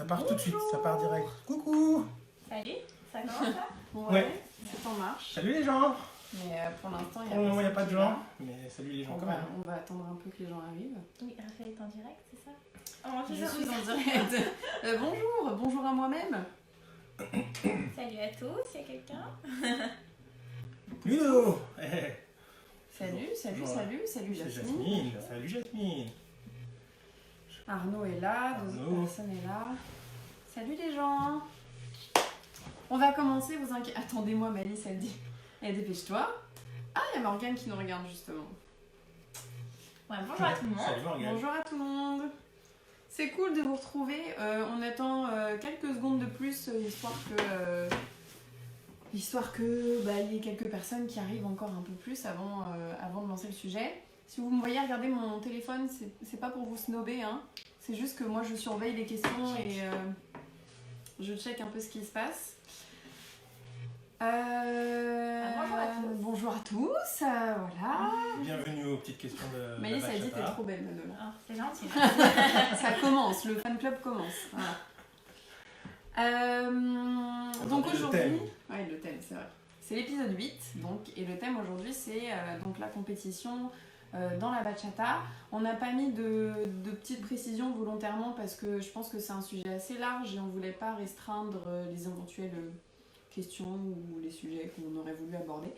part tout de suite, ça part direct. Coucou. Salut, ça commence là? Ouais. C'est en marche. Salut les gens. Mais pour l'instant, Pour le moment, il n'y a pas de gens, mais salut les gens On quand va, même. on va attendre un peu que les gens arrivent. Oui, Raphaël est en direct, c'est ça? Je suis en direct. Bonjour à moi-même. Salut à tous, il y a quelqu'un? Ludo. Salut Bonjour. Salut C'est Jasmine. Jasmine. Salut Jasmine. Arnaud est là, deux Arnaud. autres personnes est là. Salut les gens. On va commencer, vous inquiétez. Attendez-moi, Malice, elle dit. Dépêche-toi. Ah, il y a Morgane qui nous regarde justement. Ouais, bonjour à tout le monde. Salut Morgane. Bonjour à tout le monde. C'est cool de vous retrouver. On attend quelques secondes de plus, histoire que il y ait quelques personnes qui arrivent encore un peu plus avant de lancer le sujet. Si vous me voyez regarder mon téléphone, c'est pas pour vous snober, hein. C'est juste que moi je surveille les questions et je check un peu ce qui se passe. Bonjour à tous, voilà. Bienvenue aux petites questions de Maïs la a dit t'es bachata. trop belle, Manola. Oh, c'est gentil. Ça commence, le fan club commence. Voilà. Donc Le aujourd'hui, thème. ouais, le thème, c'est vrai. C'est l'épisode 8, donc, et le thème aujourd'hui c'est donc la compétition dans la bachata. On n'a pas mis de petites précisions volontairement parce que je pense que c'est un sujet assez large et on voulait pas restreindre les éventuelles questions ou les sujets qu'on aurait voulu aborder.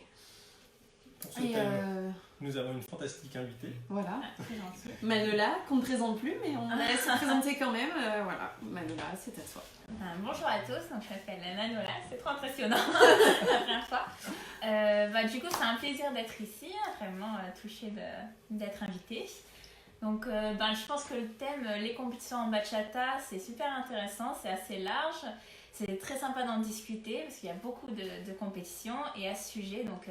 Pour ce Et thème, nous avons une fantastique invitée. voilà. Ah, c'est gentil. Manola, qu'on ne présente plus, mais on la laisse se présenter quand même. Voilà, Manola, c'est à toi. Bonjour à tous, donc je m'appelle Manola, c'est trop impressionnant la première fois. Du coup, c'est un plaisir d'être ici, vraiment touchée d'être invitée. Donc, je pense que le thème, les compétitions en bachata, c'est super intéressant, c'est assez large. C'est très sympa d'en discuter parce qu'il y a beaucoup de compétitions et à ce sujet, donc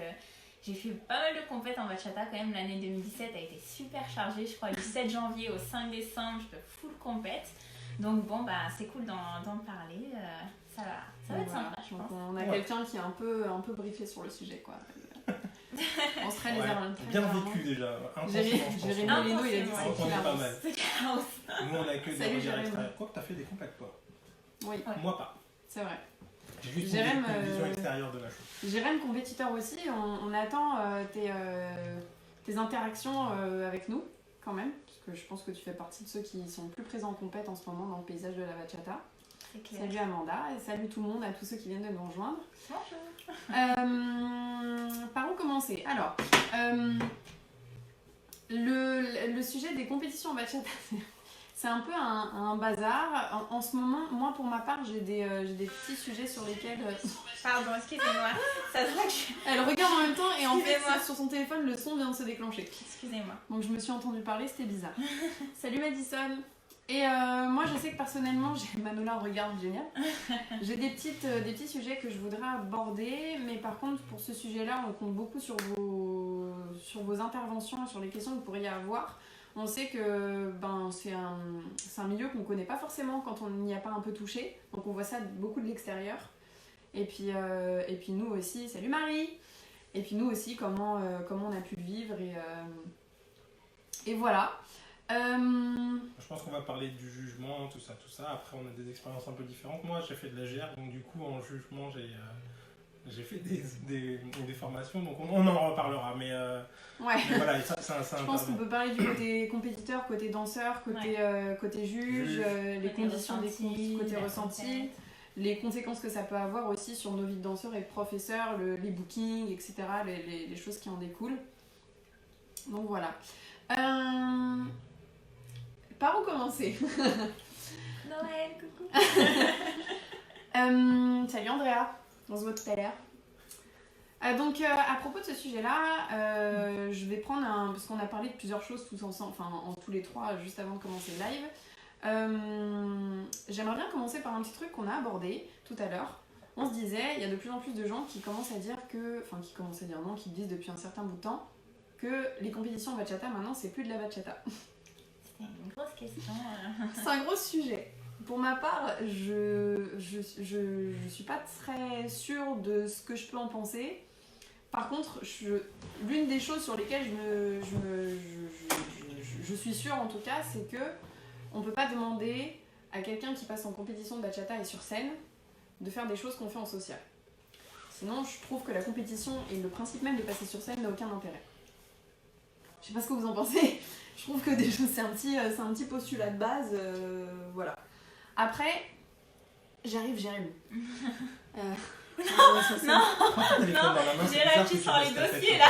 j'ai fait pas mal de compètes en bachata quand même. L'année 2017 a été super chargée, je crois du 7 janvier au 5 décembre, je fais full compète. Donc bon, c'est cool d'en parler, ça va être sympa je Donc pense. on a quelqu'un qui est un peu briefé sur le sujet, quoi. On serait les Ouais, armes bien vécu déjà. Jérémy Intensément, je pense. Léno, il a dit Intensément, c'est On est pas qu'il mal. C'est chaos. Nous on a que des Salut, regards Jérémy. extérieurs. Quoi que t'as fait des compètes toi. Oui, Ouais. Moi pas. c'est vrai. J'ai juste Jérém, une vision extérieure de la chose. Jérém, compétiteur aussi, on attend tes interactions avec nous, quand même, parce que je pense que tu fais partie de ceux qui sont plus présents en compète en ce moment dans le paysage de la bachata. C'est clair. Salut Amanda, et salut tout le monde, à tous ceux qui viennent de nous rejoindre. Bonjour. Par où commencer? Alors, le sujet des compétitions en bachata, c'est un peu un bazar. En ce moment, moi pour ma part, j'ai des petits sujets sur lesquels... Pardon, excusez-moi. Ça se voit que Elle regarde en même temps et en fait, Excusez-moi. sur son téléphone, le son vient de se déclencher. Excusez-moi. Donc je me suis entendue parler, c'était bizarre. Salut Madison. Et moi je sais que personnellement, Manola regarde, génial. J'ai des petits sujets que je voudrais aborder, mais par contre pour ce sujet-là, on compte beaucoup sur vos interventions et sur les questions que vous pourriez avoir. On sait que c'est un milieu qu'on ne connaît pas forcément quand on n'y a pas un peu touché, donc on voit ça beaucoup de l'extérieur. Et puis nous aussi, salut Marie. Et puis nous aussi, comment on a pu le vivre et voilà. Je pense qu'on va parler du jugement, tout ça. Après, on a des expériences un peu différentes. Moi, j'ai fait de la GR, donc du coup, en jugement, j'ai fait des formations, donc on en reparlera. Mais voilà, et ça, Je pense qu'on peut parler du côté compétiteur, côté danseur, côté juge, les conditions des cours, côté ressenti, les conséquences que ça peut avoir aussi sur nos vies de danseurs et de professeurs, les bookings, etc., les choses qui en découlent. Donc voilà. Par où commencer? Noël, coucou. Salut Andrea, on se voit tout à l'heure. Donc à propos de ce sujet-là, je vais prendre parce qu'on a parlé de plusieurs choses tous ensemble, en tous les trois juste avant de commencer le live. J'aimerais bien commencer par un petit truc qu'on a abordé tout à l'heure. On se disait, il y a de plus en plus de gens qui commencent à dire qui disent depuis un certain bout de temps que les compétitions bachata maintenant c'est plus de la bachata. C'est une grosse question. C'est un gros sujet. Pour ma part, je suis pas très sûre de ce que je peux en penser. Par contre, l'une des choses sur lesquelles je suis sûre en tout cas, c'est que on peut pas demander à quelqu'un qui passe en compétition de bachata et sur scène de faire des choses qu'on fait en social. Sinon, je trouve que la compétition et le principe même de passer sur scène n'a aucun intérêt. Je sais pas ce que vous en pensez. Je trouve que déjà c'est un petit postulat de base, voilà. Après, j'arrive. Non, Prends ton téléphone dans la main, c'est j'ai bizarre réagi que tu sur baisses les ta tête. dossiers là.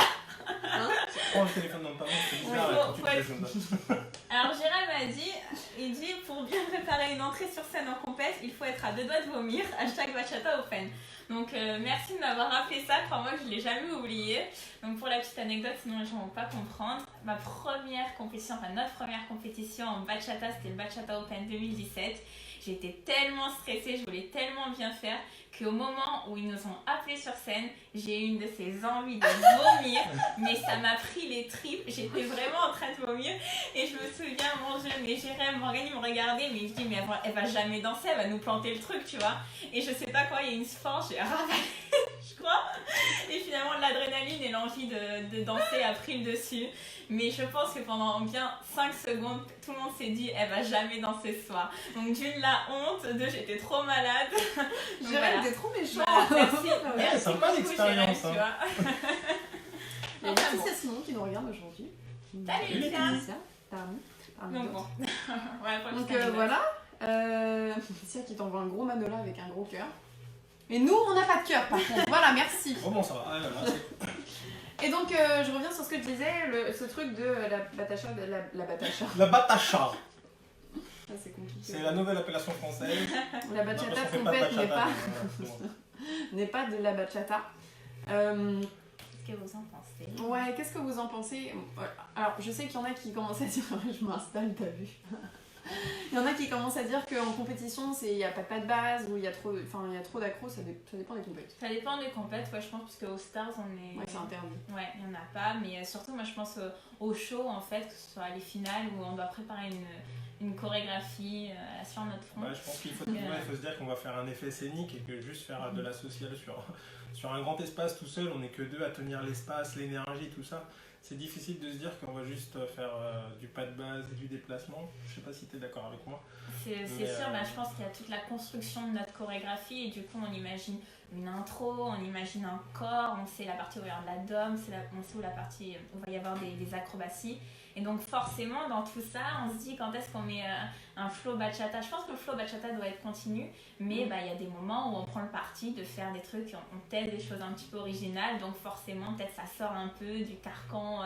Prends le téléphone dans ta main, c'est bizarre Ouais, quand tu faut te être- déjeunes. Alors Gérald m'a dit, il dit pour bien préparer une entrée sur scène en compète, il faut être à 2 doigts de vomir, hashtag Bachata Open. Donc merci de m'avoir rappelé ça, crois-moi je ne l'ai jamais oublié. Donc pour la petite anecdote, sinon les gens ne vont pas comprendre, notre première compétition en bachata, c'était le Bachata Open 2017. J'étais tellement stressée, je voulais tellement bien faire qu'au moment où ils nous ont appelés sur scène, j'ai eu une de ces envies de vomir, mais ça m'a pris les tripes, j'étais vraiment en train de vomir et je me souviens, mon Dieu, mais Jérém, Morgane me regardait, mais je dis, mais elle va jamais danser, elle va nous planter le truc, tu vois. Et je sais pas quoi, il y a une force, j'ai ravalé, je crois, et finalement l'adrénaline et l'envie de danser a pris le dessus. Mais je pense que pendant bien 5 secondes, tout le monde s'est dit, elle va jamais danser ce soir. Donc d'une, la honte, deux, j'étais trop malade. Donc, Jérém, t'es trop méchant. voilà, merci, Ouais, merci sympa beaucoup, l'expérience, Jérém, tu hein. vois. Il y a Enfin, bon. Laetitia Simon qui nous regarde aujourd'hui. Salut, Laetitia. Parmi Donc d'autres. bon. Voilà pour la Donc petite anecdote. voilà, Laetitia qui t'envoie un gros manola avec un gros cœur. Et nous, on n'a pas de cœur par contre. Voilà, merci. Oh bon, ça va. Ah, là, c'est- Et donc, je reviens sur ce que tu disais, ce truc de la batacha. La batacha. La batacha, Ah, c'est compliqué. c'est la nouvelle appellation française. La Non, parce bachata qu'on fait pas de compète bachata, n'est mais, bon. pas de la bachata. Qu'est-ce que vous en pensez? Ouais, qu'est-ce que vous en pensez? Alors, je sais qu'il y en a qui commencent à dire, je m'installe, t'as vu? Il y en a qui commencent à dire qu'en compétition, il n'y a pas de base, ou il y a trop d'accros, ça dépend des compétitions. Ça dépend des compètes, ouais, je pense, parce qu'aux Stars, on est... Ouais, c'est interdit. Ouais, il n'y en a pas, mais surtout, moi, je pense au show, en fait, que ce soit les finales où on doit préparer une chorégraphie sur notre front. Ouais, je pense qu'il faut se dire qu'on va faire un effet scénique et que juste faire de la sociale sur un grand espace tout seul, on n'est que deux à tenir l'espace, l'énergie, tout ça. C'est difficile de se dire qu'on va juste faire du pas de base et du déplacement. Je sais pas si tu es d'accord avec moi. C'est sûr, je pense qu'il y a toute la construction de notre chorégraphie et du coup on imagine une intro, on imagine un corps, on sait la partie où il va y avoir de la dom, on sait où la partie où il va y avoir des acrobaties. Et donc forcément dans tout ça, on se dit quand est-ce qu'on met un flow bachata. Je pense que le flow bachata doit être continu, mais il y a des moments où on prend le parti de faire des trucs, on teste des choses un petit peu originales, donc forcément peut-être ça sort un peu du carcan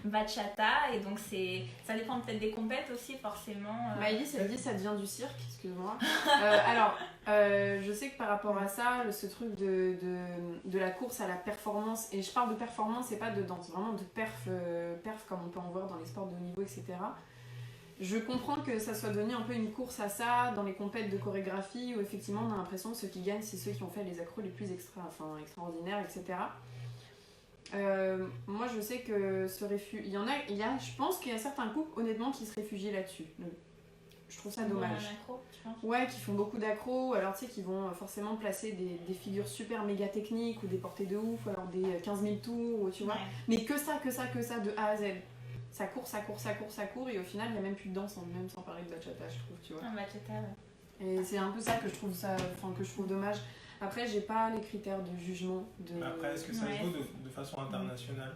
bachata, et donc ça dépend peut-être des compètes aussi forcément. Maëlys, elle dit ça devient du cirque, excuse-moi. Je sais que par rapport à ça, ce truc de la course à la performance, et je parle de performance et pas de danse, vraiment de perf comme on peut en voir dans les sports de haut niveau, etc. Je comprends que ça soit devenu un peu une course à ça dans les compètes de chorégraphie où effectivement on a l'impression que ceux qui gagnent c'est ceux qui ont fait les accros les plus extraordinaires, etc. Moi je sais que je pense qu'il y a certains couples honnêtement qui se réfugient là-dessus. Je trouve ça dommage. Accro, tu penses? Ouais, qui font beaucoup d'accros, alors tu sais, qui vont forcément placer des figures super méga techniques ou des portées de ouf, ou alors des 15 000 tours, tu vois. Ouais. Mais que ça, de A à Z. Ça court, et au final, il n'y a même plus de danse, même sans parler de bachata, je trouve, tu vois. Un bachata, ouais. Et c'est un peu ça que je trouve dommage. Après, j'ai pas les critères de jugement. Mais après, est-ce que ça Ouais. se vaut de façon internationale?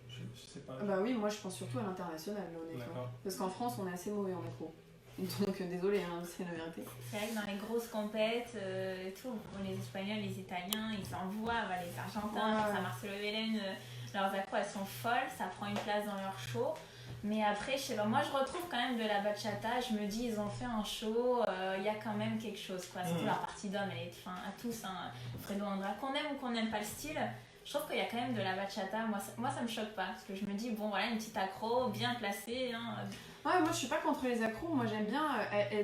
Je sais pas. Bah oui, moi je pense surtout à l'international, honnêtement. D'accord. Parce qu'en France, on est assez mauvais en accro. Donc désolé, hein, c'est la vérité. C'est vrai que dans les grosses compètes et tout, les Espagnols, les Italiens, ils s'envoient, les Argentins, Ouais. à Marcelo Vélène, leurs accros, elles sont folles, ça prend une place dans leur show. Mais après, je sais pas, moi je retrouve quand même de la bachata, je me dis, ils ont fait un show, il y a quand même quelque chose, quoi. Surtout la partie d'homme, elle est à tous, hein. Fredo Andra, qu'on aime ou qu'on n'aime pas le style, je trouve qu'il y a quand même de la bachata. Moi ça me choque pas, parce que je me dis, bon voilà, une petite accro, bien placée, hein. Ouais, moi je suis pas contre les accros, moi j'aime bien.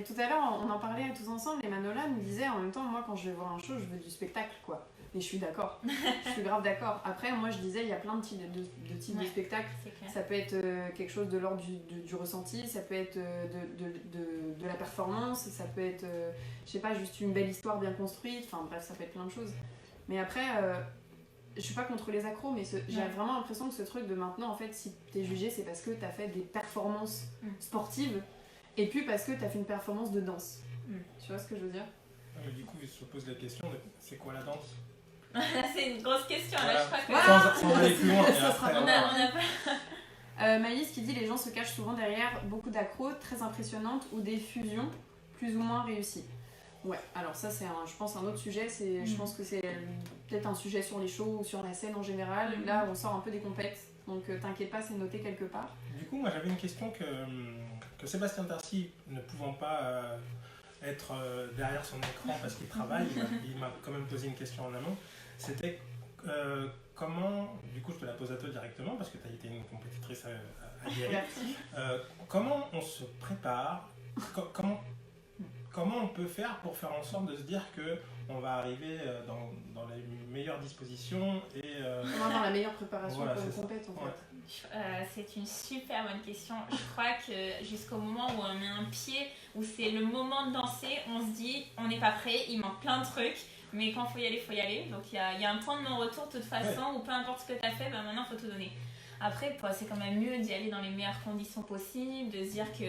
Tout à l'heure, on en parlait tous ensemble, et Manola me disait en même temps, moi quand je vais voir un show, je veux du spectacle, quoi. Et je suis d'accord, je suis grave d'accord. Après, moi je disais, il y a plein de types de spectacles. C'est clair. Ça peut être quelque chose de l'ordre du ressenti, ça peut être de la performance, ça peut être, je sais pas, juste une belle histoire bien construite, enfin bref, ça peut être plein de choses. Mais après, je suis pas contre les accros, mais j'ai vraiment l'impression que ce truc de maintenant, en fait, si t'es jugé, c'est parce que t'as fait des performances sportives et puis parce que tu as fait une performance de danse. Tu vois ce que je veux dire? Mais du coup, il se pose la question de c'est quoi la danse? C'est une grosse question, Voilà. là, je crois que... Sans aller plus loin. Ça et sera après, On bon. a pas... Maïs qui dit les gens se cachent souvent derrière beaucoup d'accros très impressionnantes ou des fusions plus ou moins réussies. Ouais, alors ça c'est je pense un autre sujet, je pense que c'est peut-être un sujet sur les shows ou sur la scène en général. Là on sort un peu des compètes, donc t'inquiète pas, c'est noté quelque part. Du coup, moi j'avais une question que Sébastien Tarcy, ne pouvant pas être derrière son écran parce qu'il travaille, il m'a quand même posé une question en amont. C'était comment, du coup je te la pose à toi directement parce que tu as été une compétitrice aguerrie. Comment on se prépare, comment on peut faire pour faire en sorte de se dire qu'on va arriver dans les meilleures dispositions et... On va avoir la meilleure préparation Voilà, pour une c'est ça. compète en fait. Ouais. C'est une super bonne question. Je crois que jusqu'au moment où on met un pied, où c'est le moment de danser, on se dit on n'est pas prêt, il manque plein de trucs, mais quand il faut y aller, il faut y aller. Donc il y a un point de non-retour de toute façon, où peu importe ce que tu as fait, maintenant il faut tout donner. Après, c'est quand même mieux d'y aller dans les meilleures conditions possibles, de se dire que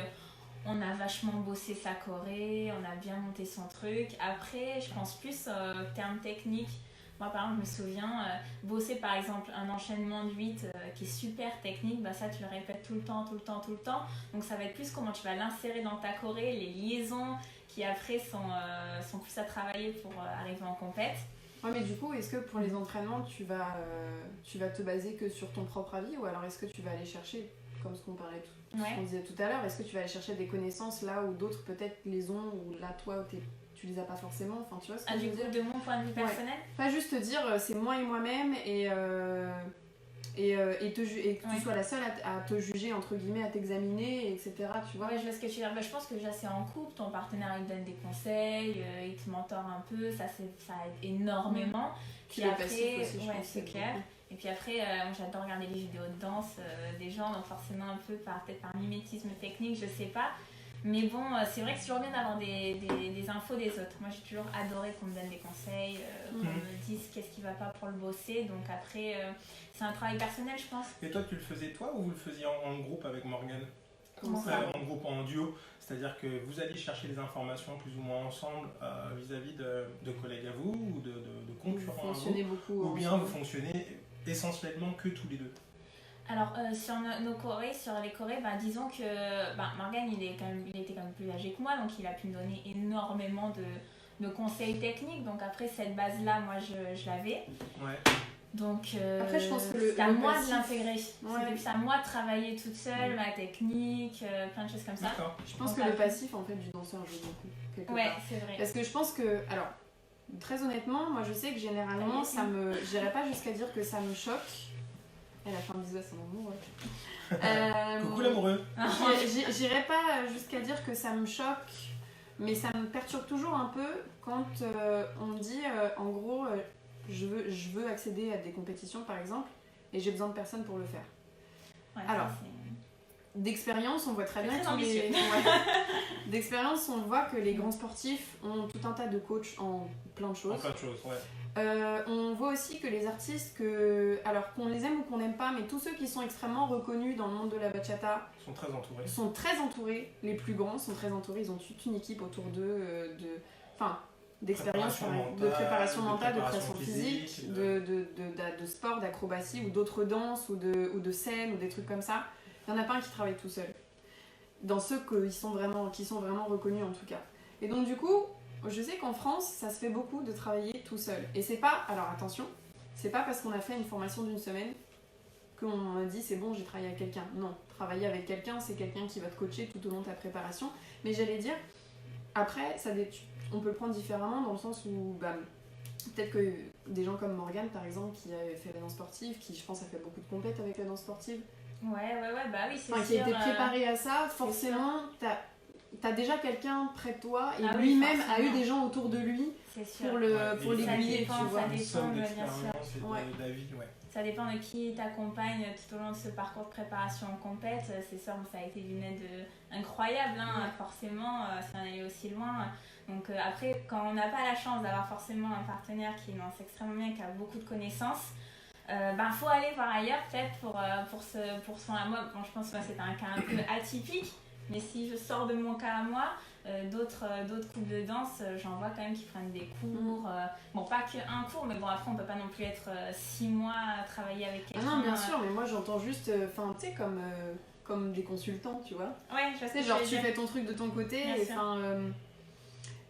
on a vachement bossé sa choré, on a bien monté son truc. Après, je pense plus termes techniques. Moi, par exemple, je me souviens, bosser par exemple un enchaînement de 8 qui est super technique, ça tu le répètes tout le temps. Donc ça va être plus comment tu vas l'insérer dans ta choré, les liaisons qui après sont plus à travailler pour arriver en compète. Ouais, mais du coup, est-ce que pour les entraînements, tu vas te baser que sur ton propre avis ou alors est-ce que tu vas aller chercher, comme ce qu'on parlait qu'on disait tout à l'heure, est-ce que tu vas aller chercher des connaissances là où d'autres peut-être les ont ou là toi tu les as pas forcément, enfin tu vois ce que je veux dire? De mon point de vue personnel, pas juste te dire c'est moi et moi-même et que tu sois la seule à te juger entre guillemets, à t'examiner, etc. Tu vois? Ouais, je vois ce que tu veux dire. Je pense que déjà c'est en couple, ton partenaire il te donne des conseils, il te mentor un peu, ça aide énormément. Puis le après, passif aussi, je pense, c'est clair. beaucoup. Et puis après, moi j'adore regarder les vidéos de danse des gens, donc forcément un peu peut-être par mimétisme technique, je sais pas. Mais bon, c'est vrai que c'est toujours bien d'avoir des infos des autres. Moi j'ai toujours adoré qu'on me donne des conseils, qu'on me dise qu'est-ce qui va pas pour le bosser. Donc après, c'est un travail personnel, je pense. Et toi, tu le faisais toi ou vous le faisiez en groupe avec Morgane? Comment ça? En groupe, en duo. C'est-à-dire que vous alliez chercher les informations plus ou moins ensemble vis-à- les de collègues à vous ou de concurrents Vous à fonctionnez vous, beaucoup ou bien ensemble. vous fonctionnez essentiellement que tous les deux? Alors sur nos chorés, sur les chorés, disons que Morgane il était quand même plus âgé que moi, donc il a pu me donner énormément de conseils techniques. Donc après cette base là, moi je l'avais. Ouais. Donc Après, je pense que c'est à moi passif, de l'intégrer. ouais. C'était plus à moi de travailler toute seule, ma technique, plein de choses comme ça. D'accord. Je pense Donc, que le passif en fait du danseur joue beaucoup quelque Ouais, part. c'est vrai. Parce que je pense que, alors, très honnêtement, moi je sais que généralement j'irais pas jusqu'à dire que ça me choque. Elle a fait un bisou à son amour, ouais. Coucou l'amoureux. J'irais pas jusqu'à dire que ça me choque, mais ça me perturbe toujours un peu quand on me dit, en gros, je veux accéder à des compétitions par exemple, et j'ai besoin de personne pour le faire. Ouais, Alors, ça, d'expérience, on voit très C'est bien très tous les... ambitieux. Ouais. D'expérience, on voit que les grands sportifs ont tout un tas de coachs en plein de choses. Plein de choses, ouais. On voit aussi que les artistes, alors qu'on les aime ou qu'on n'aime pas, mais tous ceux qui sont extrêmement reconnus dans le monde de la bachata Ils sont très entourés. les plus grands sont très entourés, ils ont toute une équipe autour d'eux, d'expérience, de préparation mentale, de préparation physique, de sport, d'acrobatie ou d'autres danses ou de scène ou des trucs comme ça. Il n'y en a pas un qui travaille tout seul. Dans ceux qui sont vraiment reconnus en tout cas. Et donc du coup, je sais qu'en France, ça se fait beaucoup de travailler tout seul. Et c'est pas, alors attention, c'est pas parce qu'on a fait une formation d'une semaine qu'on a dit c'est bon, j'ai travaillé avec quelqu'un. Non, travailler avec quelqu'un, c'est quelqu'un qui va te coacher tout au long de ta préparation. Mais j'allais dire, après, on peut le prendre différemment dans le sens où peut-être que des gens comme Morgane par exemple qui a fait la danse sportive, qui je pense a fait beaucoup de compètes avec la danse sportive, Ouais, oui, c'est sûr. qui a été préparé à ça, forcément t'as déjà quelqu'un près de toi et Ah oui, lui-même a eu forcément. des gens autour de lui C'est sûr. pour l'aiguiller, Ça tu vois. dépend, Une somme bien d'expérience et Ouais. d'avis, ouais. Ça dépend de qui t'accompagne tout au long de ce parcours de préparation en compète. C'est sûr, ça a été d'une aide incroyable, hein, forcément, si on allait aussi loin. Donc après, quand on n'a pas la chance d'avoir forcément un partenaire qui danse extrêmement bien, qui a beaucoup de connaissances, faut aller voir ailleurs peut-être pour son moi, bon, je pense que c'était un cas un peu atypique, Mais si je sors de mon cas à moi, d'autres couples de danse, j'en vois quand même qui prennent des cours. Bon, pas qu'un cours, mais bon, après, on peut pas non plus être 6 mois à travailler avec quelqu'un. Non, bien sûr, mais moi j'entends juste, enfin, tu sais, comme des consultants, tu vois. Ouais, je sais, Genre, tu fais ton truc de ton côté, Bien et sûr. enfin.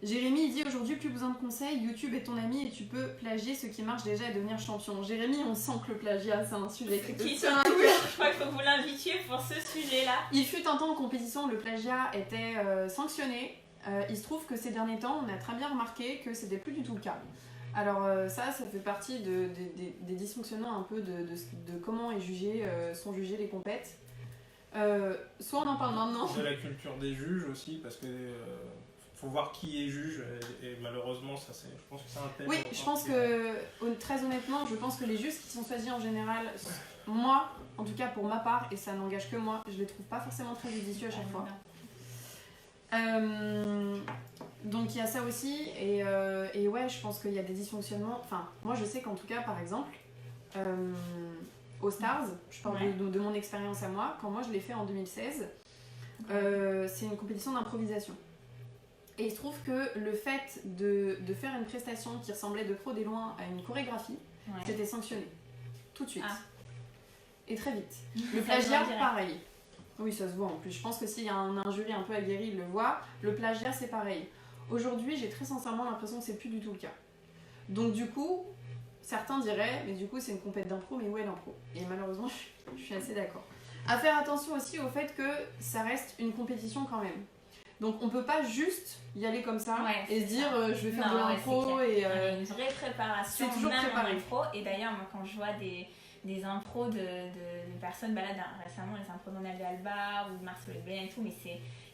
Jérémy, il dit aujourd'hui, plus besoin de conseils, YouTube est ton ami et tu peux plagier ce qui marche déjà et devenir champion. Jérémy, on sent que le plagiat, c'est un sujet qui te Qui tient à se cœur. touche. Je crois qu'il faut que vous l'invitiez pour ce sujet-là. Il fut un temps en compétition où le plagiat était sanctionné. Il se trouve que ces derniers temps, on a très bien remarqué que c'était plus du tout le cas. Alors ça fait partie des dysfonctionnements un peu de comment sont jugés les compètes. Soit on en parle maintenant. De la culture des juges aussi, parce que faut voir qui est juge, et malheureusement, ça, je pense que c'est un thème. Oui, je pense que, très honnêtement, je pense que les juges qui sont choisis en général, moi, en tout cas pour ma part, et ça n'engage que moi, je les trouve pas forcément très judicieux à chaque fois. Donc il y a ça aussi, et ouais, je pense qu'il y a des dysfonctionnements. Enfin, moi je sais qu'en tout cas, par exemple, aux Stars, je parle de mon expérience à moi, quand moi je l'ai fait en 2016, c'est une compétition d'improvisation. Et il se trouve que le fait de faire une prestation qui ressemblait de trop des loin à une chorégraphie, c'était sanctionné. Tout de suite. Et très vite. Le plagiat, pareil. Oui, ça se voit en plus. Je pense que s'il y a un jury un peu aguerri, il le voit. Le plagiat, c'est pareil. Aujourd'hui, j'ai très sincèrement l'impression que c'est plus du tout le cas. Donc du coup, certains diraient, mais du coup, c'est une compète d'impro, mais où est l'impro ? Et malheureusement, je suis assez d'accord. À faire attention aussi au fait que ça reste une compétition quand même. Donc on peut pas juste y aller comme ça et se dire je vais faire de l'impro et... Il y a une vraie préparation, c'est toujours même préparé. en impro. Et d'ailleurs, moi quand je vois des impros de personnes, bah là récemment les impros d'Anna Alba ou de Marcel Leblanc et tout, mais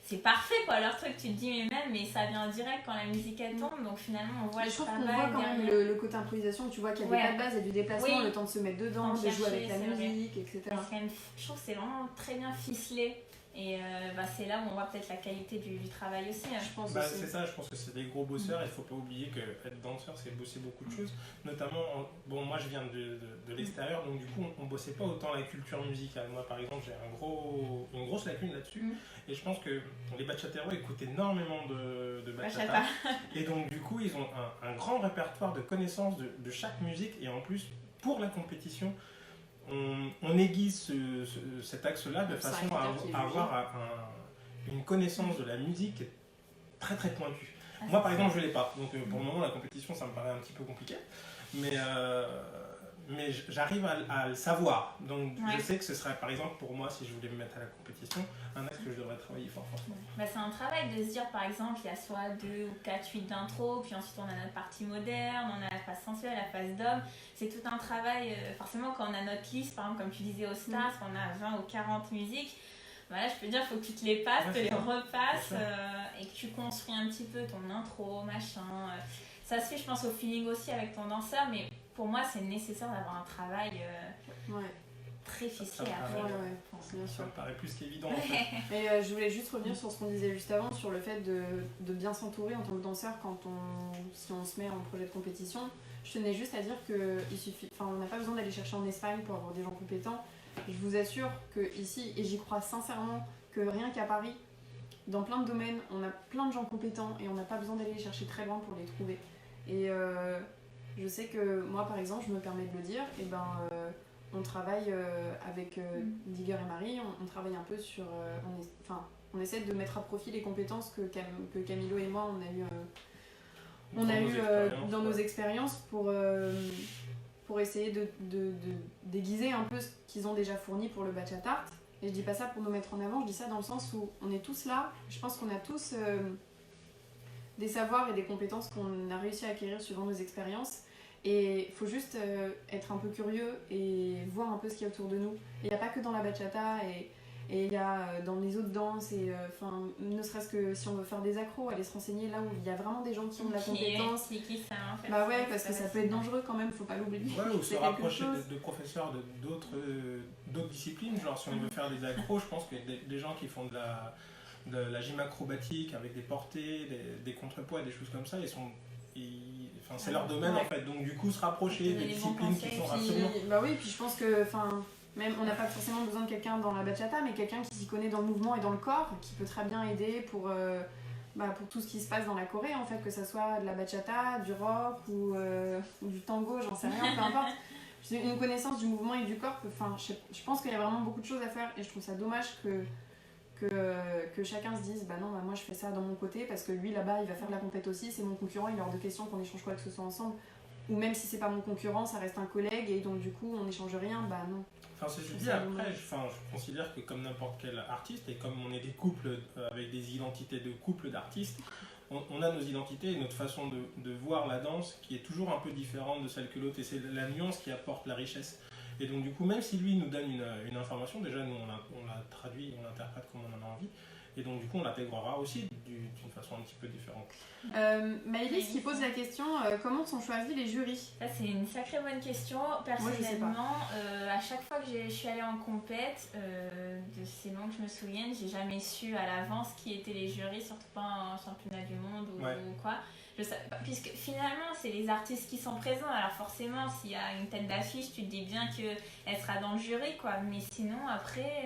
c'est parfait quoi, leur truc, tu te dis mais ça vient en direct quand la musique elle tombe, donc finalement on voit le travail. Je trouve qu'on voit quand même le côté improvisation, tu vois qu'il y a des pas de base, il y a du déplacement, le temps de se mettre dedans, de jouer avec la musique, etc. Je trouve que c'est vraiment très bien ficelé. Et c'est là où on voit peut-être la qualité du travail aussi. Je pense aussi. C'est ça, je pense que c'est des gros bosseurs. Il ne faut pas oublier qu'être danseur, c'est bosser beaucoup de choses. Notamment, moi je viens de l'extérieur, donc du coup on ne bossait pas autant la culture musicale. Moi par exemple, j'ai une grosse lacune là-dessus. Et je pense que les bachateros écoutent énormément de bachata. Et donc du coup, ils ont un grand répertoire de connaissances de chaque musique. Et en plus, pour la compétition, on aiguise cet axe-là de façon à avoir une connaissance de la musique très très pointue. Moi par exemple je ne l'ai pas, donc pour le moment la compétition ça me paraît un petit peu compliqué, mais j'arrive à le savoir. Donc je sais que ce serait par exemple pour moi, si je voulais me mettre à la compétition, un axe que je devrais travailler fort. C'est un travail de se dire par exemple il y a soit 2 ou 4 suites d'intro, puis ensuite on a notre partie moderne, on a la phase sensuelle, la phase d'homme. C'est tout un travail, forcément quand on a notre liste, par exemple comme tu disais au Stars, on a 20 ou 40 musiques. Voilà, je peux dire, il faut que tu te les passes, te les repasses et que tu construis un petit peu ton intro, machin. Ça se fait, je pense, au feeling aussi avec ton danseur, mais pour moi, c'est nécessaire d'avoir un travail très ficelé à faire. Ça me paraît plus qu'évident. En fait. Et je voulais juste revenir sur ce qu'on disait juste avant, sur le fait de bien s'entourer en tant que danseur si on se met en projet de compétition. Je tenais juste à dire on n'a pas besoin d'aller chercher en Espagne pour avoir des gens compétents. Je vous assure que ici, et j'y crois sincèrement, que rien qu'à Paris, dans plein de domaines, on a plein de gens compétents et on n'a pas besoin d'aller les chercher très loin pour les trouver. Et je sais que moi, par exemple, je me permets de le dire, on travaille avec Digger et Marie, on travaille un peu sur... on essaie de mettre à profit les compétences que Camilo et moi, on a eu dans nos expériences pour essayer de déguiser un peu ce qu'ils ont déjà fourni pour le bachata. Et je dis pas ça pour nous mettre en avant, je dis ça dans le sens où on est tous là, je pense qu'on a tous des savoirs et des compétences qu'on a réussi à acquérir suivant nos expériences. Et il faut juste être un peu curieux et voir un peu ce qu'il y a autour de nous. Il n'y a pas que dans la bachata, et il y a dans les autres danses, et ne serait-ce que si on veut faire des accros, aller se renseigner là où il y a vraiment des gens qui ont de la compétence. Bah ouais, parce que ça peut être dangereux quand même, faut pas l'oublier. Ouais, ou se rapprocher de professeurs d'autres disciplines, genre si on veut faire des accros, je pense que des gens qui font de la gym acrobatique avec des portées, des contrepoids, des choses comme ça, c'est leur domaine en fait, donc du coup se rapprocher des disciplines qui sont absolument... Bah oui, puis je pense que Même, on n'a pas forcément besoin de quelqu'un dans la bachata, mais quelqu'un qui s'y connaît dans le mouvement et dans le corps, qui peut très bien aider pour tout ce qui se passe dans la Corée, en fait, que ça soit de la bachata, du rock ou du tango, j'en sais rien, peu importe. Une connaissance du mouvement et du corps, je pense qu'il y a vraiment beaucoup de choses à faire et je trouve ça dommage que chacun se dise non, moi je fais ça dans mon côté parce que lui là-bas il va faire de la compète aussi, c'est mon concurrent, il est hors de question qu'on échange quoi que ce soit ensemble. Ou même si c'est pas mon concurrent, ça reste un collègue et donc du coup on n'échange rien, non. Enfin, c'est dit après, je considère que comme n'importe quel artiste, et comme on est des couples avec des identités de couples d'artistes, on a nos identités et notre façon de voir la danse qui est toujours un peu différente de celle que l'autre, et c'est la nuance qui apporte la richesse. Et donc du coup, même si lui nous donne une information, déjà nous on la traduit, on l'interprète comme on en a envie, et donc du coup on l'intégrera aussi d'une façon un petit peu différente. Maëlys qui pose la question, comment sont choisis les jurys? Ça c'est une sacrée bonne question. Personnellement, à chaque fois que je suis allée en compète, de ces noms que je me souvienne, j'ai jamais su à l'avance qui étaient les jurys, surtout pas en championnat du monde ou quoi. Je sais pas, puisque finalement c'est les artistes qui sont présents, alors forcément s'il y a une tête d'affiche tu te dis bien qu'elle sera dans le jury quoi, mais sinon après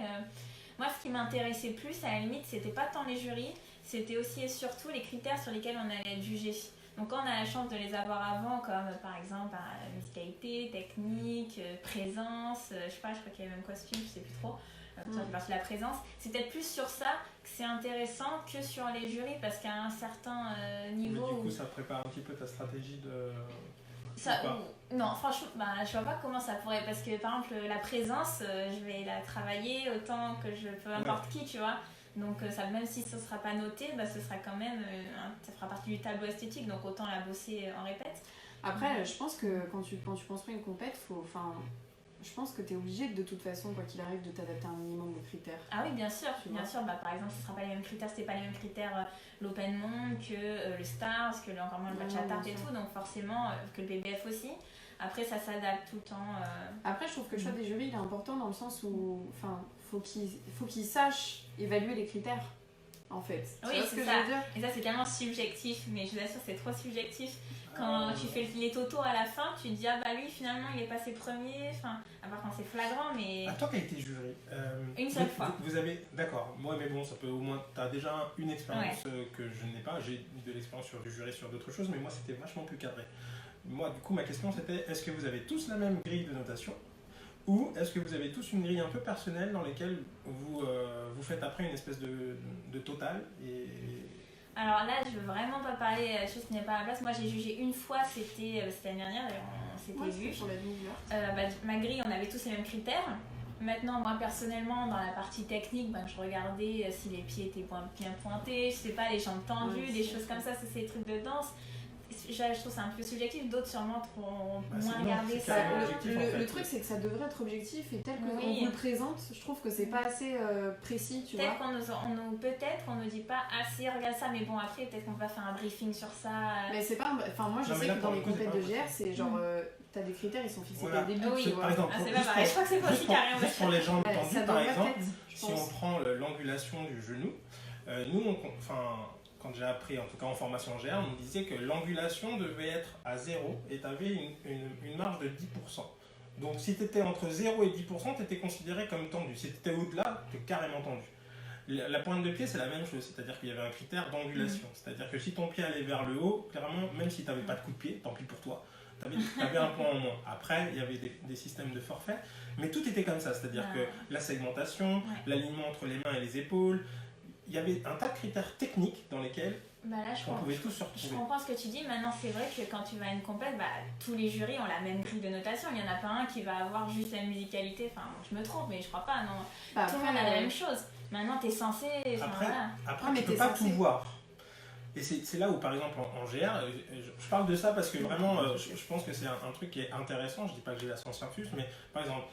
moi ce qui m'intéressait plus à la limite c'était pas tant les jurys, c'était aussi et surtout les critères sur lesquels on allait être jugé. Donc quand on a la chance de les avoir avant, comme par exemple musicalité, technique, présence, je crois qu'il y avait même costume, je sais plus trop, parce que la présence, c'est peut-être plus sur ça que c'est intéressant que sur les jurys, parce qu'à un certain niveau... Mais du coup ça prépare un petit peu ta stratégie de... Non, franchement, je vois pas comment ça pourrait, parce que par exemple la présence, je vais la travailler autant que je peux n'importe qui, tu vois. Donc ça, même si ce ne sera pas noté, ce sera quand même, ça fera partie du tableau esthétique, donc autant la bosser en répète. Après, je pense que quand tu construis une compète, je pense que tu es obligé de toute façon, quoi qu'il arrive, de t'adapter à un minimum de critères. Ah oui, bien sûr. Par exemple, ce ne sera pas les mêmes critères, c'était pas les mêmes critères l'open monde que le stars, que encore moins le bachata et tout, donc forcément que le BBF aussi. Après, ça s'adapte tout le temps. Après, je trouve que le choix des jurys il est important dans le sens où, faut qu'ils sachent évaluer les critères, en fait. Oui, c'est ça. Et ça, c'est tellement subjectif, mais je vous assure, c'est trop subjectif. Quand tu fais les totaux à la fin, tu te dis lui finalement il est passé premier, à part quand c'est flagrant, mais... Toi qui as été jury, une seule fois. Vous avez, d'accord, moi mais bon, ça peut au moins, tu as déjà une expérience que je n'ai pas, j'ai de l'expérience sur du jury sur d'autres choses, mais moi c'était vachement plus cadré. Moi du coup ma question c'était, est-ce que vous avez tous la même grille de notation, ou est-ce que vous avez tous une grille un peu personnelle dans laquelle vous faites après une espèce de total Alors là, je veux vraiment pas parler de chose qui n'est pas à la place. Moi, j'ai jugé une fois, c'était l'année dernière, d'ailleurs, on s'était vu. Sur la ma grille, on avait tous les mêmes critères. Maintenant, moi, personnellement, dans la partie technique, je regardais si les pieds étaient bien pointés, je sais pas, les jambes tendues, des choses comme ça, c'est des trucs de danse. Je trouve c'est un peu subjectif, d'autres sûrement trop moins regarder ça. Le truc c'est que ça devrait être objectif et tel qu'on vous le présente, je trouve que c'est pas assez précis, tu vois. Peut-être qu'on nous dit pas assez, regarde ça, mais bon après peut-être qu'on va faire un briefing sur ça. Mais c'est pas, moi je sais que dans les compètes de GR c'est genre t'as des critères, ils sont fixés dès le début. Oui, par exemple, c'est pas pareil, je crois que c'est pas aussi carré. Juste pour les jambes tendues par exemple, si on prend l'angulation du genou, nous quand j'ai appris, en tout cas en formation GR, on me disait que l'angulation devait être à 0 et tu avais une marge de 10%. Donc si tu étais entre 0 et 10%, tu étais considéré comme tendu. Si tu étais au-delà, tu es carrément tendu. La pointe de pied, c'est la même chose, c'est-à-dire qu'il y avait un critère d'angulation. C'est-à-dire que si ton pied allait vers le haut, clairement, même si tu n'avais pas de coup de pied, tant pis pour toi, tu avais un point en moins. Après, il y avait des systèmes de forfait, mais tout était comme ça, c'est-à-dire que la segmentation, l'alignement entre les mains et les épaules, il y avait un tas de critères techniques dans lesquels on pouvait tous se retrouver. Je comprends ce que tu dis. Maintenant, c'est vrai que quand tu vas à une compète, tous les jurys ont la même grille de notation. Il n'y en a pas un qui va avoir juste la musicalité. Enfin, je me trompe, mais je crois pas. Non. Tout le monde a la même chose. Maintenant, tu es censé... Après tu peux pas tout voir. Et c'est là où, par exemple, en GR, je parle de ça parce que vraiment, je pense que c'est un truc qui est intéressant. Je dis pas que j'ai la science infuse, mais par exemple,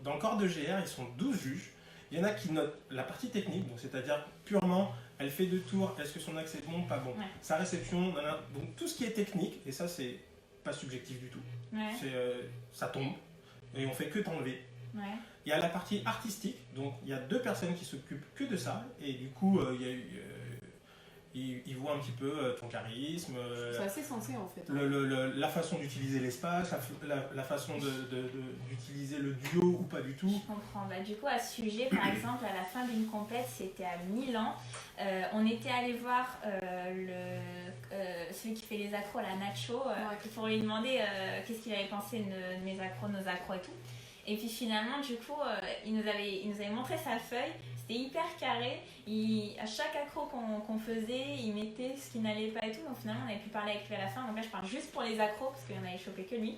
dans le corps de GR, ils sont 12 juges. Il y en a qui notent la partie technique, donc c'est-à-dire purement, elle fait 2 tours, est-ce que son axe est bon, pas bon, sa réception, donc tout ce qui est technique, et ça c'est pas subjectif du tout, ça tombe, et on fait que t'enlever. Il y a la partie artistique, donc il y a 2 personnes qui s'occupent que de ça, et du coup il y a eu il voit un petit peu ton charisme, C'est assez sensé en fait. la façon d'utiliser l'espace, la façon d'utiliser le duo ou pas du tout. Je comprends. Bah, du coup, à ce sujet, par exemple, à la fin d'une compète, c'était à Milan. On était allé voir celui qui fait les accros, la Nacho, pour lui demander qu'est-ce qu'il avait pensé de mes accros, nos accros et tout. Et puis finalement, du coup, il nous avait montré sa feuille. C'était hyper carré. À chaque accro qu'on faisait, il mettait ce qui n'allait pas et tout. Donc finalement, on avait pu parler avec lui à la fin. Donc là, je parle juste pour les accros parce qu'il y en avait chopé que lui.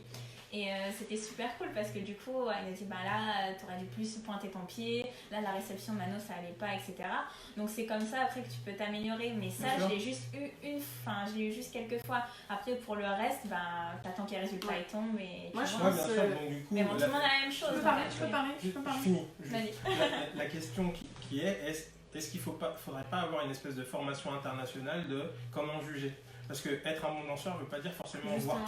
Et c'était super cool parce que du coup, elle a dit bah là, t'aurais dû plus pointer ton pied. Là, la réception, Mano, ça allait pas, etc. Donc c'est comme ça après que tu peux t'améliorer. Mais ça, je l'ai juste eu je l'ai eu juste quelques fois. Après, pour le reste, bah, t'attends que les résultats ils tombent. Et moi, je Ouais, pense. bien sûr, donc, du coup, mais bon, tout le monde a la même chose. Je peux parler. Je finis. Vas-y. La question qui est-ce qu'il faudrait pas avoir une espèce de formation internationale de comment juger? Parce que être un bon danseur ne veut pas dire forcément Justement. voir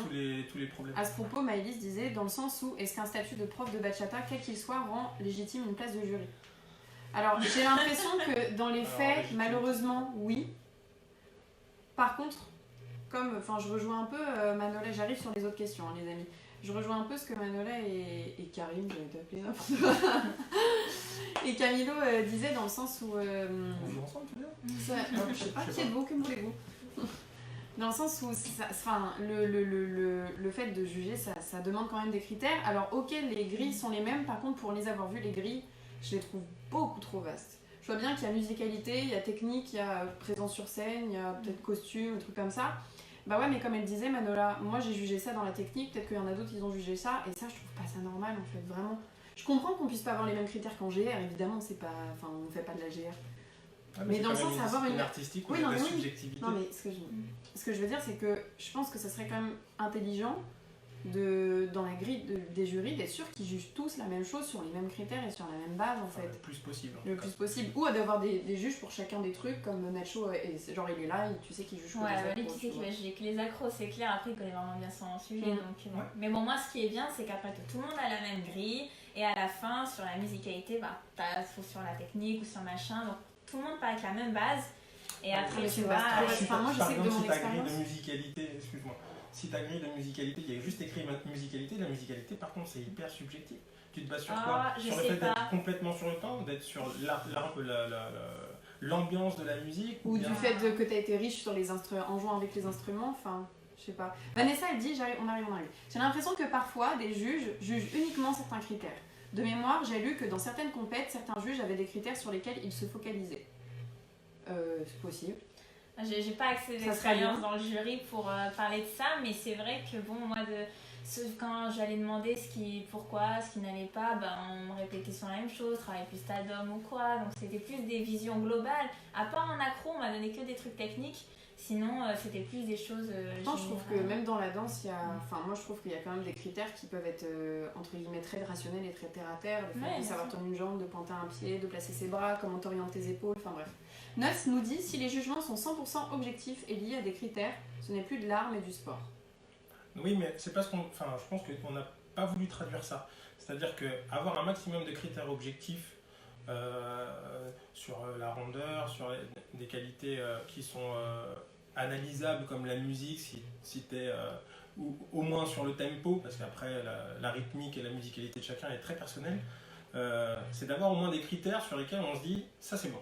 tous les problèmes. À ce propos, Maëlys disait, dans le sens où est-ce qu'un statut de prof de bachata, quel qu'il soit, rend légitime une place de jury? Alors, j'ai l'impression que dans les faits, légitime. Malheureusement, oui. Par contre, je rejoins un peu Manola, j'arrive sur les autres questions, hein, les amis. Je rejoins un peu ce que Manola et Karim, j'allais t'appeler n'importe quoi, et Camilo disaient dans le sens où... On joue ensemble, tu veux dire je sais pas qui êtes-vous, que voulez-vous? Dans le sens où le fait de juger, ça demande quand même des critères. Alors ok, les grilles sont les mêmes, par contre pour les avoir vues, les grilles, je les trouve beaucoup trop vastes. Je vois bien qu'il y a musicalité, il y a technique, il y a présence sur scène, il y a peut-être costume, un truc comme ça. Bah ouais, mais comme elle disait, Manola, moi j'ai jugé ça dans la technique, peut-être qu'il y en a d'autres qui ont jugé ça, et ça je trouve pas ça normal en fait, vraiment. Je comprends qu'on puisse pas avoir les mêmes critères qu'en GR, évidemment, c'est pas... Enfin, on fait pas de la GR. Mais dans le sens avoir une artistique, oui, de non, la mais oui. subjectivité. Non mais ce que je veux dire c'est que je pense que ça serait quand même intelligent dans la grille des jurys d'être sûr qu'ils jugent tous la même chose sur les mêmes critères et sur la même base en fait. Le plus possible. Le plus possible. Ou d'avoir des juges pour chacun des trucs comme Nacho et genre il est là et tu sais qu'il juge que les Ouais, accros, lui tu sais qu'il va juger que les accros, c'est clair, après il connaît vraiment bien son sujet. Mm. Donc, bon. Mais bon, moi ce qui est bien, c'est qu'après tout le monde a la même grille et à la fin, sur la musicalité, bah, sur la technique ou sur machin, donc tout le monde part avec la même base. Et après, mais tu c'est vois. Enfin, moi, je sais que de mon si ta grille expérience- de musicalité, excuse-moi, si ta grille de musicalité, il y a juste écrit musicalité, la musicalité, par contre, c'est hyper subjectif. Tu te bases sur quoi? Je Sur le sais fait pas. d'être complètement sur le temps, d'être sur l'ambiance de la musique Ou bien- du fait que t'as été riche sur les en jouant avec les instruments, enfin, je sais pas. Vanessa, elle dit, on arrive. J'ai l'impression que parfois, des juges jugent uniquement certains critères. De mémoire, j'ai lu que dans certaines compètes, certains juges avaient des critères sur lesquels ils se focalisaient. C'est possible. J'ai pas assez Ça serait d'expérience bien. dans le jury pour parler de ça, mais c'est vrai que bon, moi, quand j'allais demander pourquoi, ce qui n'allait pas, ben, on me répétait sur la même chose, travailler plus stade-homme ou quoi, donc c'était plus des visions globales. À part en accro, on m'a donné que des trucs techniques, sinon c'était plus des choses. Pourtant, je trouve que générales. même dans la danse, moi je trouve qu'il y a quand même des critères qui peuvent être entre guillemets très rationnels et très terre à terre. Le fait Ouais, de bien savoir sûr. tourner une jambe, de pointer un pied, de placer ses bras, comment t'orientes tes épaules, enfin bref. Nuts nous dit si les jugements sont 100% objectifs et liés à des critères, ce n'est plus de l'art mais du sport. Oui, mais c'est parce qu'on. Enfin, je pense qu'on n'a pas voulu traduire ça. C'est-à-dire qu'avoir un maximum de critères objectifs sur la rondeur, sur des qualités qui sont analysables comme la musique, si tu es au moins sur le tempo, parce qu'après la rythmique et la musicalité de chacun est très personnelle, c'est d'avoir au moins des critères sur lesquels on se dit ça c'est bon.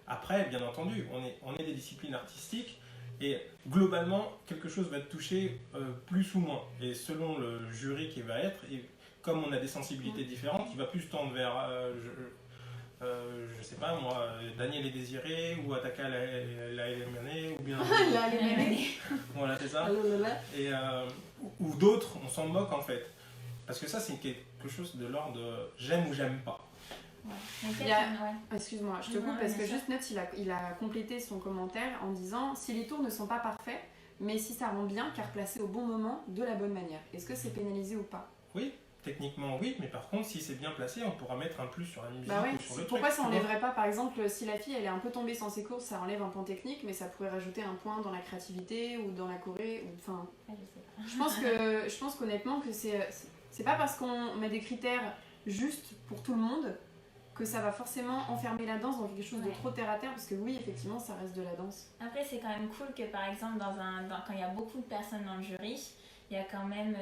Après, bien entendu, on est des disciplines artistiques et globalement, quelque chose va être touché plus ou moins. Et selon le jury qui va être, et comme on a des sensibilités différentes, il va plus tendre vers, je sais pas moi, Daniel et Désiré, ou Ataka la Mané, ou bien. Voilà, c'est ça. Et, ou d'autres, on s'en moque en fait. Parce que ça, c'est quelque chose de l'ordre de j'aime ou j'aime pas. Ouais. Mais Il y a- peut-être, ouais. Excuse-moi, je te Non, coupe parce que bien sûr. juste Nuts, il a complété son commentaire en disant si les tours ne sont pas parfaits, mais si ça rend bien car placé au bon moment, de la bonne manière. Est-ce que c'est pénalisé ou pas? Oui, techniquement oui, mais par contre, si c'est bien placé, on pourra mettre un plus sur la musique Bah ouais, ou sur le pourquoi truc. ça tu vois. enlèverait pas par exemple si la fille elle est un peu tombée sans ses courses, ça enlève un point technique, mais ça pourrait rajouter un point dans la créativité ou dans la choré ou enfin. Ouais, je sais pas. Je pense qu'honnêtement que c'est pas parce qu'on met des critères justes pour tout le monde que ça va forcément enfermer la danse dans quelque chose de Ouais. trop terre à terre, parce que oui, effectivement, ça reste de la danse. Après, c'est quand même cool que par exemple, quand il y a beaucoup de personnes dans le jury, il y a quand même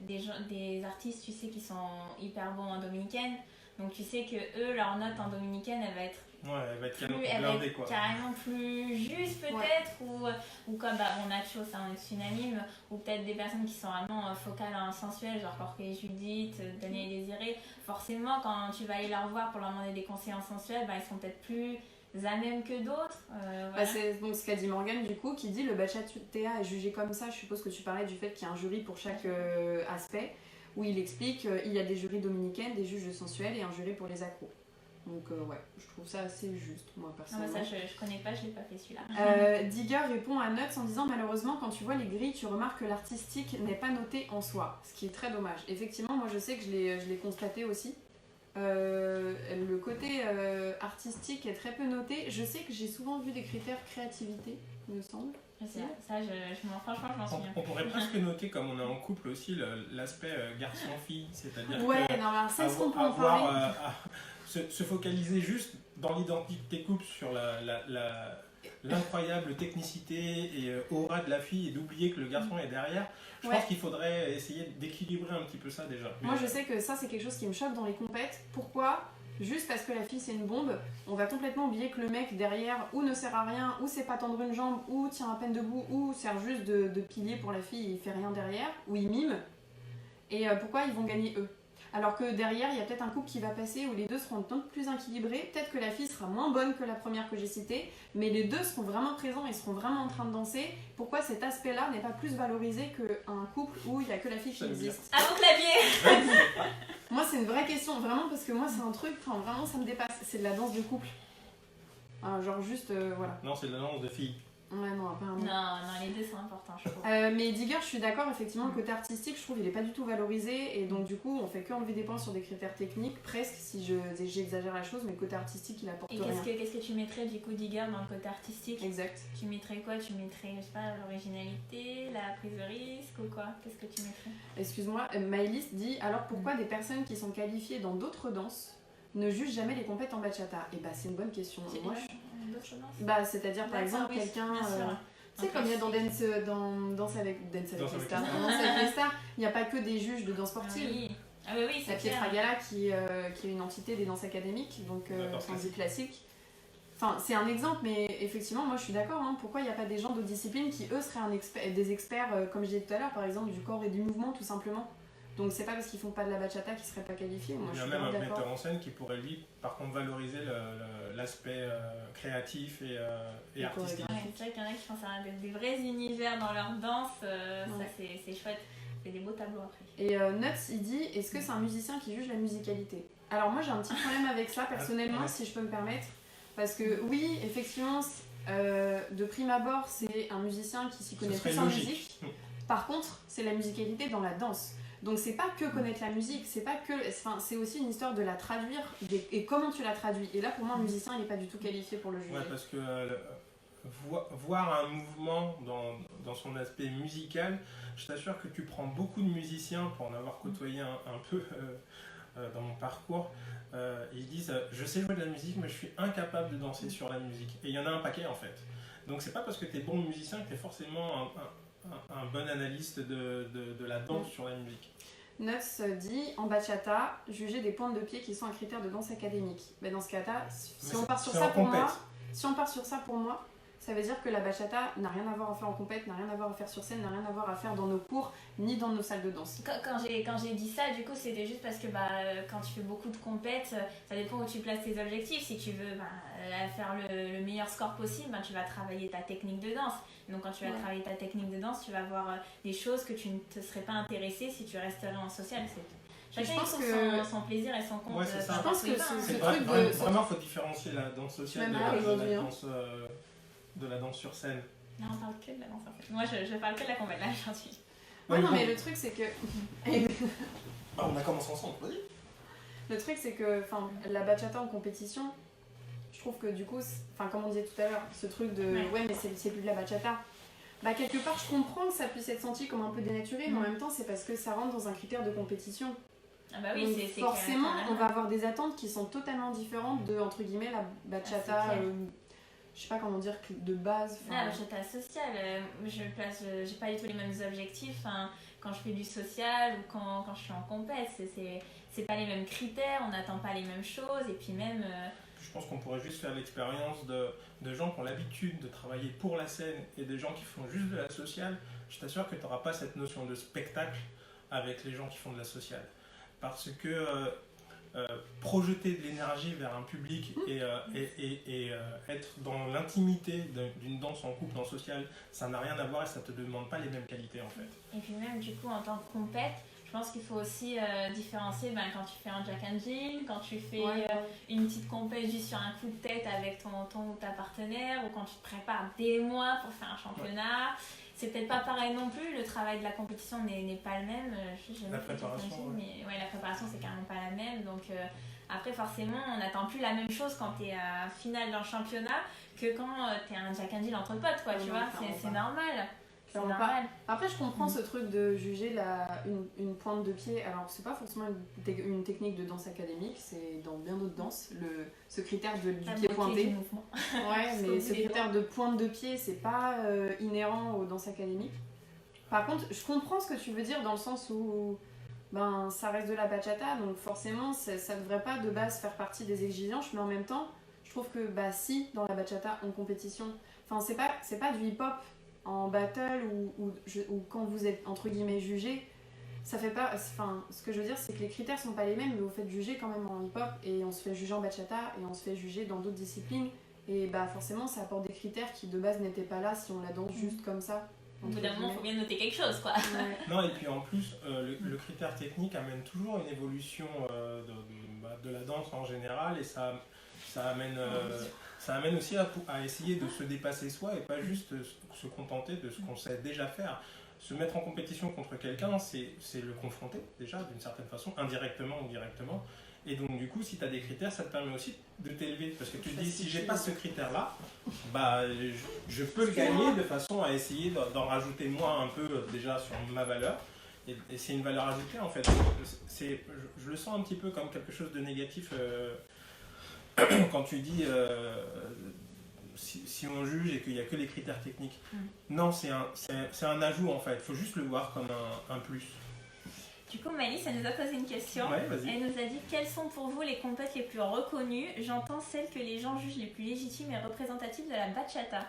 des artistes, tu sais, qui sont hyper bons en dominicaine. Donc tu sais que eux, leur note en dominicaine, elle va être Ouais, elle va être elle va blindée, être quoi. carrément plus juste peut-être, ou comme Nacho, ça on est unanime, ou peut-être des personnes qui sont vraiment focales en sensuel, genre Jorge et Judith, Daniel et Désiré. Forcément, quand tu vas aller leur voir pour leur demander des conseils en sensuel, ils sont peut-être plus à même que d'autres. Voilà. C'est donc ce qu'a dit Morgane du coup, qui dit le bachata est jugé comme ça. Je suppose que tu parlais du fait qu'il y a un jury pour chaque aspect, où il explique il y a des jurys dominicaines, des juges de sensuel et un jury pour les accros. Donc ouais, je trouve ça assez juste, moi personnellement. Ça je connais pas, je l'ai pas fait celui-là. Digger répond à Nuts en disant malheureusement quand tu vois les grilles tu remarques que l'artistique n'est pas noté en soi, ce qui est très dommage. Effectivement moi je sais que je l'ai constaté aussi. Le côté artistique est très peu noté. Je sais que j'ai souvent vu des critères créativité, il me semble. Franchement je m'en souviens. On pourrait presque noter, comme on est en couple aussi, l'aspect garçon-fille, c'est-à-dire Ouais, que non, alors ça, est-ce qu'on peut en parler se focaliser juste dans l'identité couple sur l'incroyable technicité et aura de la fille et d'oublier que le garçon est derrière. Je pense qu'il faudrait essayer d'équilibrer un petit peu ça déjà. Moi je sais que ça c'est quelque chose qui me choque dans les compètes. Pourquoi ? Juste parce que la fille c'est une bombe, on va complètement oublier que le mec derrière ou ne sert à rien, ou sait pas tendre une jambe, ou tient à peine debout, ou sert juste de pilier pour la fille et il fait rien derrière, ou il mime. Et pourquoi ils vont gagner eux ? Alors que derrière, il y a peut-être un couple qui va passer où les deux seront un peu plus équilibrés. Peut-être que la fille sera moins bonne que la première que j'ai citée, mais les deux seront vraiment présents et seront vraiment en train de danser. Pourquoi cet aspect-là n'est pas plus valorisé qu'un couple où il n'y a que la fille qui existe ? À vos claviers. Moi, c'est une vraie question, vraiment, parce que moi, c'est un truc, vraiment, ça me dépasse. C'est de la danse de couple. Genre juste, voilà. Non, c'est de la danse de filles. Ouais, non, apparemment. Non, les deux sont importants, je trouve. Mais Digger, je suis d'accord, effectivement, le côté artistique, je trouve, il est pas du tout valorisé. Et donc, du coup, on fait que enlever des points sur des critères techniques, presque, si j'exagère la chose, mais le côté artistique, il apporte rien. Et qu'est-ce que tu mettrais, du coup, Digger, dans le côté artistique ? Exact. Tu mettrais quoi ? Tu mettrais, je sais pas, l'originalité, la prise de risque ou quoi ? Qu'est-ce que tu mettrais ? Excuse-moi, Maëlys dit, alors pourquoi des personnes qui sont qualifiées dans d'autres danses ne jugent jamais les compètes en bachata ? Et bah, c'est une bonne question. Moi, c'est-à-dire, par exemple, quelqu'un... Tu sais, comme il y a dans Danse avec les stars, il n'y a pas que des juges de danse sportive. Ah oui, c'est Pietra Gala qui est une entité des danses académiques, donc danse classique. Enfin, c'est un exemple, mais effectivement, moi je suis d'accord. Pourquoi il n'y a pas des gens d'autres disciplines qui, eux, seraient des experts, comme je disais tout à l'heure, par exemple, du corps et du mouvement, tout simplement. Donc c'est pas parce qu'ils font pas de la bachata qu'ils seraient pas qualifiés. Moi, il y a même un metteur en scène qui pourrait lui par contre valoriser l'aspect créatif et artistique. Ouais, c'est vrai qu'il y en a qui pensent à des vrais univers dans leur danse, ça c'est chouette, c'est des beaux tableaux après. Et Nuts il dit, est-ce que c'est un musicien qui juge la musicalité ? Alors moi j'ai un petit problème avec ça personnellement, si je peux me permettre, parce que oui effectivement de prime abord c'est un musicien qui s'y connaît plus en musique. Par contre c'est la musicalité dans la danse. Donc c'est pas que connaître la musique, c'est aussi une histoire de la traduire et comment tu la traduis. Et là pour moi un musicien il n'est pas du tout qualifié pour le juger. Ouais, parce que voir un mouvement dans son aspect musical, je t'assure que tu prends beaucoup de musiciens pour en avoir côtoyé un peu dans mon parcours. Ils disent je sais jouer de la musique mais je suis incapable de danser sur la musique. Et il y en a un paquet en fait. Donc c'est pas parce que tu es bon musicien que tu es forcément un bon analyste de la danse sur la musique. Nuts dit en bachata, juger des pointes de pied qui sont un critère de danse académique. Mais dans ce cas-là, si on part sur ça pour moi, ça veut dire que la bachata n'a rien à voir à faire en compète, n'a rien à voir à faire sur scène, n'a rien à voir à faire dans nos cours ni dans nos salles de danse. Quand j'ai dit ça, du coup, c'était juste parce que quand tu fais beaucoup de compètes, ça dépend où tu places tes objectifs. Si tu veux faire le meilleur score possible, tu vas travailler ta technique de danse. Donc quand tu vas travailler ta technique de danse, tu vas voir des choses que tu ne te serais pas intéressé si tu resterais en social. Chacun trouve son plaisir et son compte. Ouais, c'est ça. Je pense que c'est vraiment, faut différencier la danse sociale de la danse sur scène. Non, on parle que de la danse en fait. Moi, je parle que de la compète là aujourd'hui. Ouais, non, mais le truc c'est que... on a commencé ensemble, vas-y. Le truc c'est que la bachata en compétition, je trouve que du coup, comme on disait tout à l'heure, ce truc de ouais mais c'est plus de la bachata. Quelque part je comprends que ça puisse être senti comme un peu dénaturé, mais en même temps c'est parce que ça rentre dans un critère de compétition. Ah bah oui, Donc, c'est forcément, clair, on va avoir des attentes qui sont totalement différentes de, entre guillemets, la bachata, Ah, c'est clair. je sais pas comment dire, de base. Ah, bah, j'étais sociale, j'ai pas du tout les mêmes objectifs quand je fais du social ou quand je suis en compète. C'est pas les mêmes critères, on n'attend pas les mêmes choses. Et puis même. Je pense qu'on pourrait juste faire l'expérience de gens qui ont l'habitude de travailler pour la scène et des gens qui font juste de la sociale. Je t'assure que tu n'auras pas cette notion de spectacle avec les gens qui font de la sociale. Parce que projeter de l'énergie vers un public et être dans l'intimité d'une danse en couple, en social, ça n'a rien à voir et ça ne te demande pas les mêmes qualités en fait. Et puis même du coup en tant que compète, je pense qu'il faut aussi différencier quand tu fais un Jack and Jill, quand tu fais une petite compète juste sur un coup de tête avec ton ou ta partenaire, ou quand tu te prépares des mois pour faire un championnat. C'est peut-être pas pareil non plus, le travail de la compétition n'est pas le même. La préparation, mais la préparation c'est carrément pas la même. Donc après forcément on n'attend plus la même chose quand t'es à finale d'un championnat que quand t'es un Jack and Jill entre potes, quoi, tu vois, c'est normal. C'est normal. Après, je comprends ce truc de juger une pointe de pied. Alors, c'est pas forcément une technique de danse académique, c'est dans bien d'autres danses. Ce critère du pied pointé. Ouais, mais ce critère de pointe de pied, c'est pas inhérent aux danses académiques. Par contre, je comprends ce que tu veux dire dans le sens où ça reste de la bachata, donc forcément, ça devrait pas de base faire partie des exigences, mais en même temps, je trouve que si, dans la bachata, en compétition, c'est pas du hip-hop en battle ou quand vous êtes entre guillemets jugé, ça fait pas, ce que je veux dire c'est que les critères sont pas les mêmes, mais vous faites juger quand même en hip hop et on se fait juger en bachata et on se fait juger dans d'autres disciplines et forcément ça apporte des critères qui de base n'étaient pas là si on la danse juste comme ça. Au bout d'un moment il faut bien noter quelque chose, quoi. Ouais. Non, et puis en plus le critère technique amène toujours une évolution de la danse en général et ça amène aussi à essayer de se dépasser soi et pas juste se contenter de ce qu'on sait déjà faire. Se mettre en compétition contre quelqu'un, c'est le confronter déjà d'une certaine façon, indirectement ou directement. Et donc du coup, si tu as des critères, ça te permet aussi de t'élever. Parce que tu te dis, si j'ai pas ce critère-là, je peux le gagner de façon à essayer d'en rajouter moi un peu déjà sur ma valeur. Et c'est une valeur ajoutée en fait. Je le sens un petit peu comme quelque chose de négatif. Quand tu dis si on juge et qu'il n'y a que les critères techniques. Non, c'est un ajout en fait. Il faut juste le voir comme un plus. Du coup, Malice, elle nous a posé une question. Ouais, vas-y. Elle nous a dit: quelles sont pour vous les compètes les plus reconnues? J'entends celles que les gens jugent les plus légitimes et représentatives de la bachata.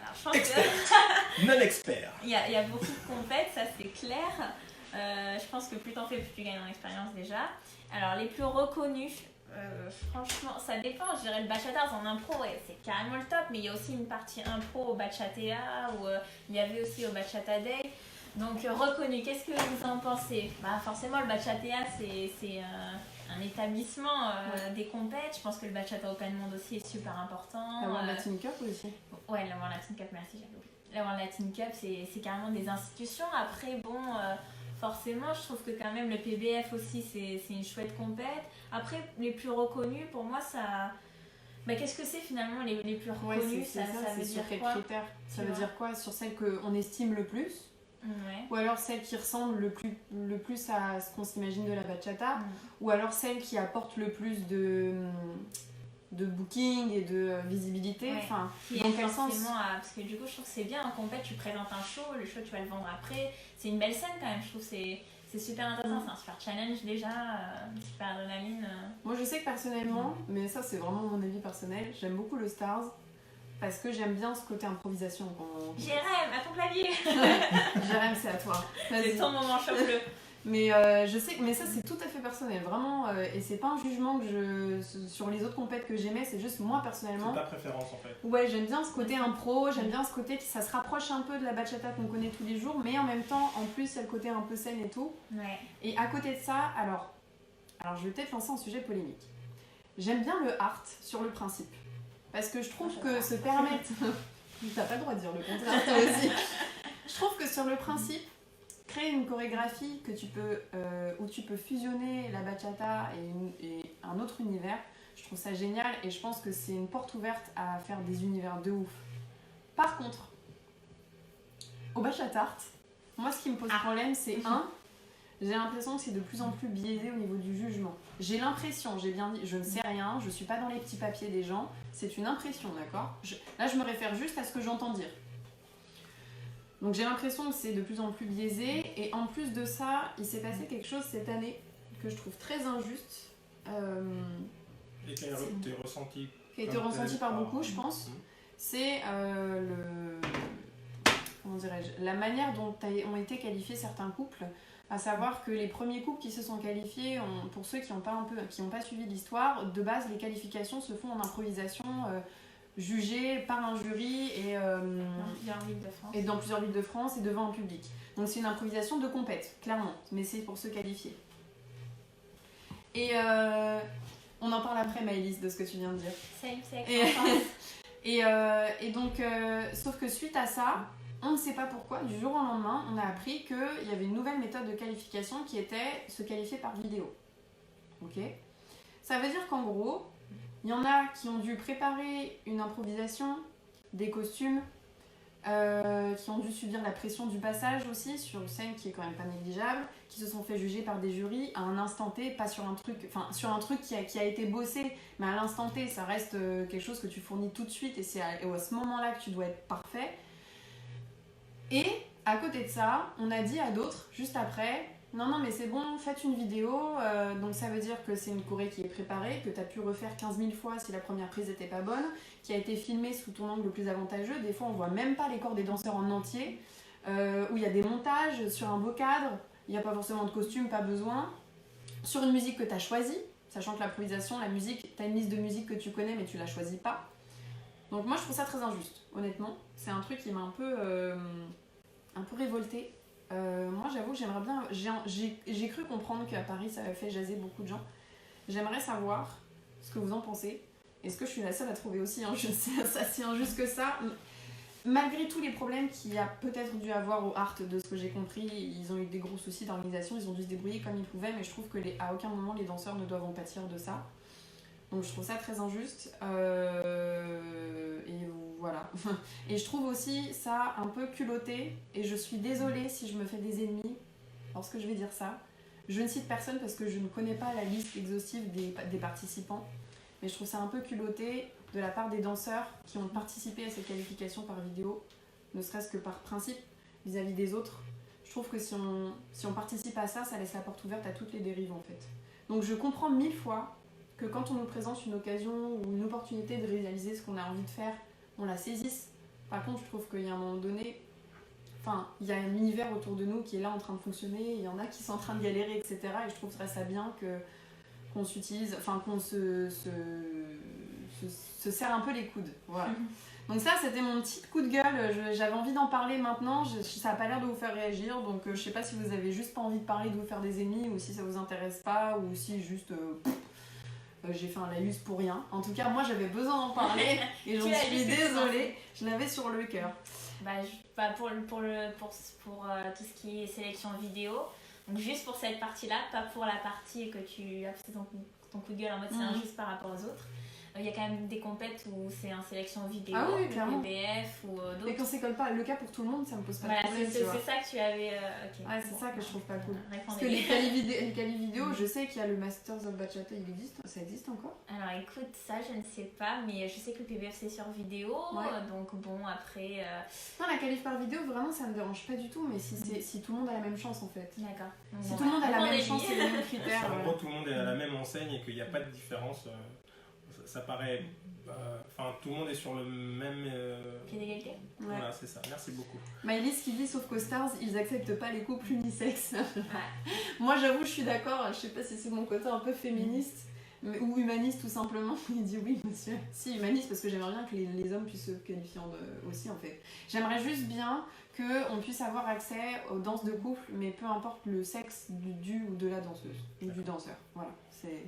Alors, je pense que Non expert. il y a beaucoup de compètes, ça c'est clair. Je pense que plus t'en fais, plus tu gagnes en expérience déjà. Alors, les plus reconnues. Franchement, ça dépend. Je dirais le bachata en impro, ouais, c'est carrément le top, mais il y a aussi une partie impro au bachatea où il y avait aussi au Bachata Day. Donc reconnu, qu'est-ce que vous en pensez? Forcément, le bachatea c'est un établissement des compètes. Je pense que le Bachata Open Monde aussi est super important. La World Latin Cup aussi. Ouais, la World Latin Cup, merci, j'avais oublié. La World Latin Cup, c'est carrément des institutions. Après, bon. Forcément, je trouve que quand même le PBF aussi, c'est une chouette compète. Après, les plus reconnus, pour moi, ça... qu'est-ce que c'est finalement les plus reconnus? Ça veut dire quel critère? Ça veut dire quoi? Sur celles qu'on estime le plus? Ouais. Ou alors celles qui ressemblent le plus à ce qu'on s'imagine de la bachata? Ou alors celles qui apportent le plus de booking et de visibilité, dans quel sens? Parce que du coup je trouve que c'est bien en compète, tu présentes un show, le show tu vas le vendre après, c'est une belle scène quand même, je trouve que c'est super intéressant, c'est un super challenge déjà, super adrénaline. Moi je sais que personnellement, mais ça c'est vraiment mon avis personnel, j'aime beaucoup le Stars parce que j'aime bien ce côté improvisation. Jérém, à ton clavier. Jérém, c'est à toi. C'est ton moment choc-le. Mais je sais, mais ça c'est tout à fait personnel, vraiment, et c'est pas un jugement que sur les autres compètes que j'aimais, c'est juste moi personnellement. C'est ta préférence en fait. Ouais, j'aime bien ce côté impro, j'aime bien ce côté qui ça se rapproche un peu de la bachata qu'on connaît tous les jours, mais en même temps, en plus, il y a le côté un peu scène et tout. Ouais. Et à côté de ça, alors je vais peut-être lancer un sujet polémique. J'aime bien le art sur le principe, parce que je trouve que se permettre. T'as pas le droit de dire le contraire, toi aussi. Je trouve que sur le principe, créer une chorégraphie que tu peux, où tu peux fusionner la bachata et un autre univers, je trouve ça génial et je pense que c'est une porte ouverte à faire des univers de ouf. Par contre, au bachata art, moi ce qui me pose problème c'est j'ai l'impression que c'est de plus en plus biaisé au niveau du jugement. J'ai l'impression, j'ai bien dit, je ne sais rien, je suis pas dans les petits papiers des gens, c'est une impression, d'accord ? Là, je me réfère juste à ce que j'entends dire. Donc j'ai l'impression que c'est de plus en plus biaisé, et en plus de ça, il s'est passé quelque chose cette année que je trouve très injuste. Et qui a été ressenti. Qui a été ressenti par beaucoup, je pense. C'est comment dirais-je, la manière dont ont été qualifiés certains couples, à savoir que les premiers couples qui se sont qualifiés, pour ceux qui n'ont pas suivi l'histoire, de base les qualifications se font en improvisation, jugées par un jury et dans plusieurs villes de France et devant un public. Donc c'est une improvisation de compète, clairement, mais c'est pour se qualifier. Et on en parle après, Maëlys, de ce que tu viens de dire. Et donc, sauf que suite à ça, on ne sait pas pourquoi, du jour au lendemain, on a appris qu'il y avait une nouvelle méthode de qualification qui était se qualifier par vidéo. Ok ? Ça veut dire qu'en gros, il y en a qui ont dû préparer une improvisation, des costumes, qui ont dû subir la pression du passage aussi sur une scène qui est quand même pas négligeable, qui se sont fait juger par des jurys à un instant T, pas sur un truc, enfin sur un truc qui a été bossé, mais à l'instant T, ça reste quelque chose que tu fournis tout de suite et c'est à ce moment-là que tu dois être parfait. Et à côté de ça, on a dit à d'autres juste après, non mais c'est bon, faites une vidéo, donc ça veut dire que c'est une choré qui est préparée, que tu as pu refaire 15 000 fois si la première prise n'était pas bonne, qui a été filmée sous ton angle le plus avantageux, des fois on voit même pas les corps des danseurs en entier, où il y a des montages sur un beau cadre, il n'y a pas forcément de costume, pas besoin, sur une musique que tu as choisie, sachant que l'improvisation, la musique, tu as une liste de musique que tu connais mais tu la choisis pas. Donc moi je trouve ça très injuste, honnêtement, c'est un truc qui m'a un peu révoltée. Moi j'avoue que j'aimerais bien, j'ai cru comprendre qu'à Paris ça avait fait jaser beaucoup de gens. J'aimerais savoir ce que vous en pensez. Est-ce que je suis la seule à trouver aussi ça si injuste que ça, malgré tous les problèmes qu'il y a peut-être dû avoir au Art, de ce que j'ai compris, ils ont eu des gros soucis d'organisation, ils ont dû se débrouiller comme ils pouvaient, mais je trouve que à aucun moment les danseurs ne doivent en pâtir de ça. Donc je trouve ça très injuste, et voilà. Et je trouve aussi ça un peu culotté, et je suis désolée si je me fais des ennemis lorsque je vais dire ça. Je ne cite personne parce que je ne connais pas la liste exhaustive des participants, mais je trouve ça un peu culotté de la part des danseurs qui ont participé à cette qualification par vidéo, ne serait-ce que par principe vis-à-vis des autres. Je trouve que si on participe à ça, ça laisse la porte ouverte à toutes les dérives en fait. Donc je comprends 1000 fois que quand on nous présente une occasion ou une opportunité de réaliser ce qu'on a envie de faire, on la saisisse. Par contre, je trouve qu'il y a un moment donné, il y a un univers autour de nous qui est là en train de fonctionner, il y en a qui sont en train de galérer, etc. Et je trouverais ça bien qu'on s'utilise, qu'on se serre un peu les coudes. Voilà. Donc ça, c'était mon petit coup de gueule. J'avais envie d'en parler maintenant. Ça n'a pas l'air de vous faire réagir. Donc je sais pas si vous avez juste pas envie de parler, de vous faire des ennemis, ou si ça vous intéresse pas, ou si juste... j'ai fait un laïus pour rien. En tout cas, moi j'avais besoin d'en parler et j'en suis désolée. Je l'avais sur le cœur. Pour tout ce qui est sélection vidéo, donc juste pour cette partie-là, pas pour la partie que tu as fait ton coup de gueule en mode c'est injuste par rapport aux autres. Il y a quand même des compètes où c'est en sélection vidéo, PBF ou d'autres. Mais quand c'est comme pas le cas pour tout le monde, ça me pose pas de problème. C'est ça que tu avais. Okay. Ouais, c'est ça que je trouve pas cool. Parce que les quali vidéo, je sais qu'il y a le Masters of Bachata, il existe. Ça existe encore? Alors écoute, ça je ne sais pas, mais je sais que le PBF c'est sur vidéo, donc bon après. Non, la qualif par vidéo, vraiment ça me dérange pas du tout, mais si tout le monde a la même chance en fait. D'accord. Si tout le monde a la même chance et les mêmes critères. En gros, tout le monde est à la même enseigne et qu'il n'y a pas de différence. Ça paraît... tout le monde est sur le même... Pied d'égalité. Voilà, c'est ça. Merci beaucoup. Maëlys qui dit, sauf qu'aux Stars, ils acceptent pas les couples unisexes. Moi, j'avoue, je suis d'accord. Je sais pas si c'est mon côté un peu féministe ou humaniste, tout simplement. Il dit oui, monsieur. Si, humaniste, parce que j'aimerais bien que les hommes puissent se qualifier aussi, en fait. J'aimerais juste bien qu'on puisse avoir accès aux danses de couple, mais peu importe le sexe du ou de la danseuse, ou du danseur. Voilà, c'est...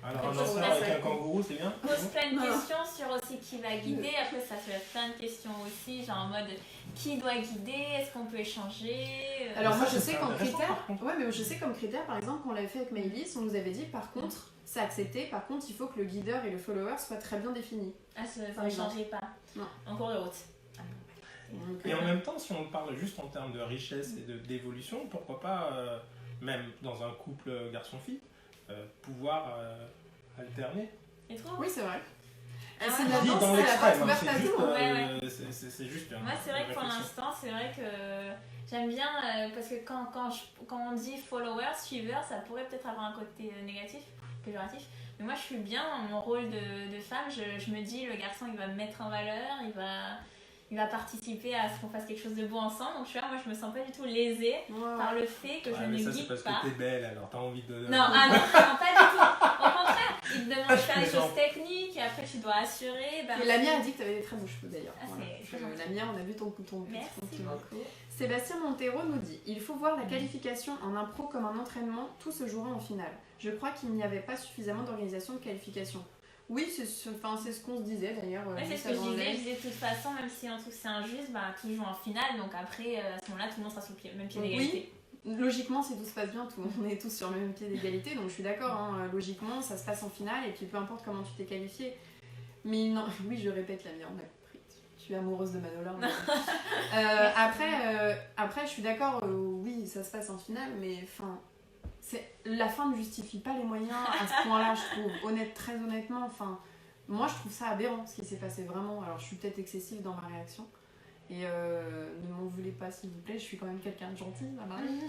Alors un danseur avec un kangourou, c'est bien? Pose plein de questions sur aussi qui va guider. Après, ça fait plein de questions aussi, genre en mode qui doit guider, est-ce qu'on peut échanger? Alors moi je sais comme critère, par exemple, quand on l'avait fait avec Maëlys, on nous avait dit par contre, c'est accepté, par contre il faut que le guideur et le follower soient très bien définis. Ah, ça ne changeait pas. Non. En cours de route. Et en même temps, si on parle juste en termes de richesse et d'évolution, pourquoi pas même dans un couple garçon-fille, pouvoir alterner. Et trop. Oui, c'est vrai. Ah C'est ouais, de la Dit danse, dans c'est la l'extrême, porte hein, ouverte c'est à juste, tout. Ouais, c'est juste Moi, c'est vrai que pour réflexion. l'instant, c'est vrai que j'aime bien parce que quand on dit followers, suiveurs, ça pourrait peut-être avoir un côté négatif, péjoratif. Mais moi, je suis bien dans mon rôle de femme. Je me dis, le garçon, il va me mettre en valeur, il va participer à ce qu'on fasse quelque chose de beau ensemble. Donc, tu vois, moi, je me sens pas du tout lésée par le fait que je Ouais, ne mais ça, c'est guide parce pas. que t'es belle, alors t'as envie de. Non, ah non, non, pas du tout. Au contraire, il te demande de faire des Genre. choses techniques et après, tu dois assurer. Et la mienne a dit que tu avais des très beaux cheveux d'ailleurs. Ah, Voilà. c'est gentil. La mienne, on a vu ton petit Merci compliment. beaucoup. Sébastien Montero nous dit: il faut voir la qualification en impro comme un entraînement, tout se jouera en finale. Je crois qu'il n'y avait pas suffisamment d'organisation de qualification. Oui, c'est ce qu'on se disait d'ailleurs. Ouais, c'est juste ce que je avant disais. l'air. Je disais de toute façon, même si on trouve que c'est injuste, bah, tout joue en finale. Donc après, à ce moment-là, tout le monde sera sur le même pied d'égalité. Logiquement, si tout se passe bien, on est tous sur le même pied d'égalité, donc je suis d'accord. Hein, logiquement, ça se passe en finale et puis peu importe comment tu t'es qualifié. Mais non, oui, je répète, la mienne, on a compris. Tu es amoureuse de Manola. Après, je suis d'accord. Oui, ça se passe en finale, mais enfin. La fin ne justifie pas les moyens à ce point-là, je trouve. Très honnêtement, enfin, moi je trouve ça aberrant ce qui s'est passé vraiment. Alors je suis peut-être excessive dans ma réaction. Et ne m'en voulez pas s'il vous plaît, je suis quand même quelqu'un de gentil, ça m'arrive.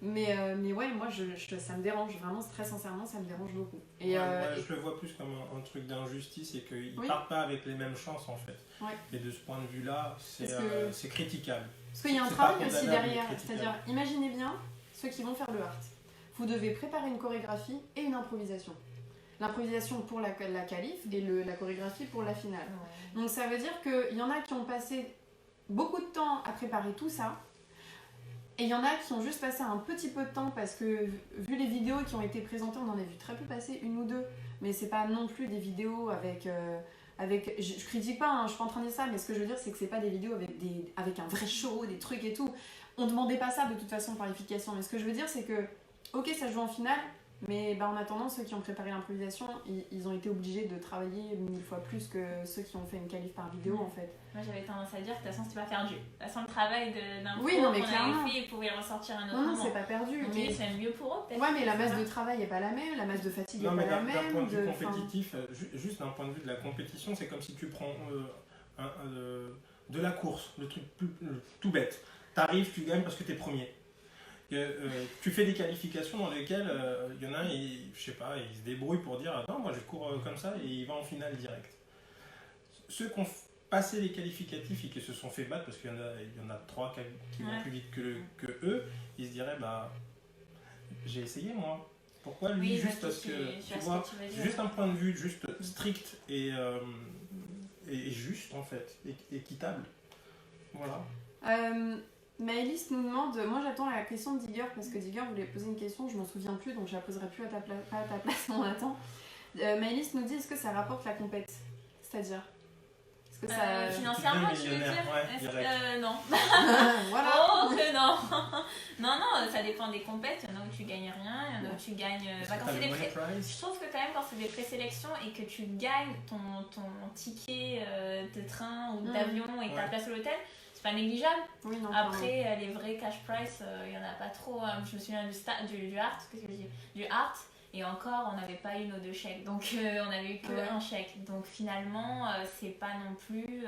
mais ouais, moi ça me dérange, vraiment très sincèrement, ça me dérange beaucoup. Et, je le vois plus comme un truc d'injustice et qu'ils partent pas avec les mêmes chances en fait. Ouais. Et de ce point de vue-là, c'est critiquable. Parce qu'il y a un travail aussi derrière, c'est-à-dire, imaginez bien ceux qui vont faire le art. Vous devez préparer une chorégraphie et une improvisation. L'improvisation pour la qualif et la chorégraphie pour la finale. Ouais. Donc ça veut dire qu'il y en a qui ont passé beaucoup de temps à préparer tout ça. Et il y en a qui ont juste passé un petit peu de temps parce que, vu les vidéos qui ont été présentées, on en a vu très peu passer, une ou deux. Mais c'est pas non plus des vidéos avec je critique pas, hein, je suis pas en train de dire ça, mais ce que je veux dire, c'est que c'est pas des vidéos avec un vrai show, des trucs et tout. On demandait pas ça de toute façon par qualification. Mais ce que je veux dire, c'est que ok, ça joue en finale, mais en attendant, ceux qui ont préparé l'improvisation, ils ont été obligés de travailler 1000 fois plus que ceux qui ont fait une qualif par vidéo, en fait. Moi, j'avais tendance à dire que de toute façon, c'était pas perdu. De toute façon, le travail d'un oui, non, mais qu'on clairement. avait fait, il pouvait ressortir un autre non, moment. C'est pas perdu. Mais c'est mieux pour eux, peut-être. Ouais, mais la masse de travail est pas la même, la masse de fatigue est pas la même. D'un point de vue compétitif, juste d'un point de vue de la compétition, c'est comme si tu prends de la course, le truc tout bête. T'arrives, tu gagnes parce que t'es premier. Tu fais des qualifications dans lesquelles il y en a un, je sais pas, il se débrouille pour dire non, moi je cours comme ça et il va en finale direct. Ceux qui ont passé les qualificatifs et qui se sont fait battre, parce qu'il y en a 3 qui vont plus vite que eux, ils se diraient bah j'ai essayé moi. Pourquoi lui juste parce que tu vois, juste un point de vue juste strict et juste en fait, équitable. Voilà. Maëlys nous demande, moi j'attends la question de Digger parce que Digger voulait poser une question, je m'en souviens plus donc je la poserai plus pas à ta place, on attend. Maëlys nous dit, est-ce que ça rapporte la compète? C'est-à-dire est-ce que ça... financièrement tu veux dire? Non. Voilà. Oh que non. Non, ça dépend des compètes, il y en a où tu gagnes rien, il y en a où tu gagnes... quand je trouve que quand même quand c'est des présélections et que tu gagnes ton ticket de train ou d'avion et ta place à l'hôtel, c'est pas négligeable. Oui, non, après, les vrais cash price, il y en a pas trop. Je me souviens du art, du art, et encore, on n'avait pas eu nos 2 chèques. Donc, on avait eu que un chèque. Donc, finalement, c'est pas non plus.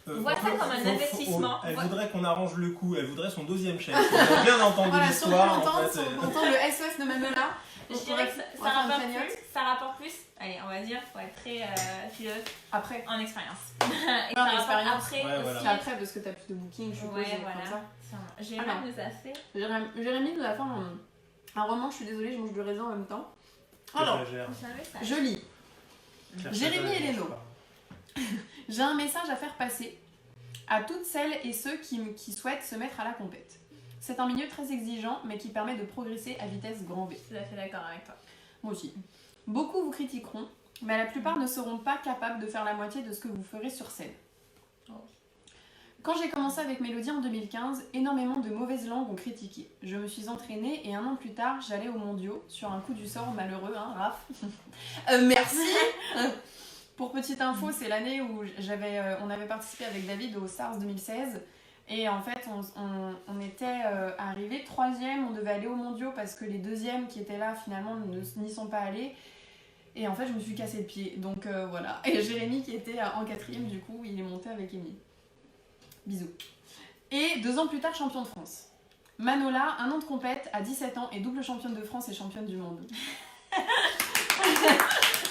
On voit ça comme un investissement. Elle voudrait qu'on arrange le coup, elle voudrait son 2e chèque. On a bien entendu l'histoire. Si on entend le SOS de Manola, je dirais que ça rapporte plus. Allez, on va dire, pour être très philosophe, après, en expérience. Et en expérience, après, c'est après parce que t'as plus de booking, je suppose. Ouais, voilà. Jérémy nous a fait. Jérémy nous a fait un roman, je suis désolée, je mange du raisin en même temps. Alors, je lis. Jérémy et Léno. J'ai un message à faire passer à toutes celles et ceux qui souhaitent se mettre à la compète. C'est un milieu très exigeant, mais qui permet de progresser à vitesse grand V. Je suis tout à fait d'accord avec toi. Moi aussi. Beaucoup vous critiqueront, mais la plupart ne seront pas capables de faire la moitié de ce que vous ferez sur scène. Oh. Quand j'ai commencé avec Mélodie en 2015, énormément de mauvaises langues ont critiqué. Je me suis entraînée et 1 an plus tard, j'allais aux mondiaux, sur un coup du sort malheureux, hein, Raph. Merci. Pour petite info, c'est l'année où on avait participé avec David au SARS 2016. Et en fait, on était arrivés 3e, on devait aller aux mondiaux parce que les 2e qui étaient là, finalement, n'y sont pas allés. Et en fait, je me suis cassé le pied. Donc voilà. Et Jérémy, qui était en 4e, du coup, il est monté avec Émilie. Bisous. Et 2 ans plus tard, champion de France. Manola, 1 an de compète, à 17 ans, et double championne de France et championne du monde.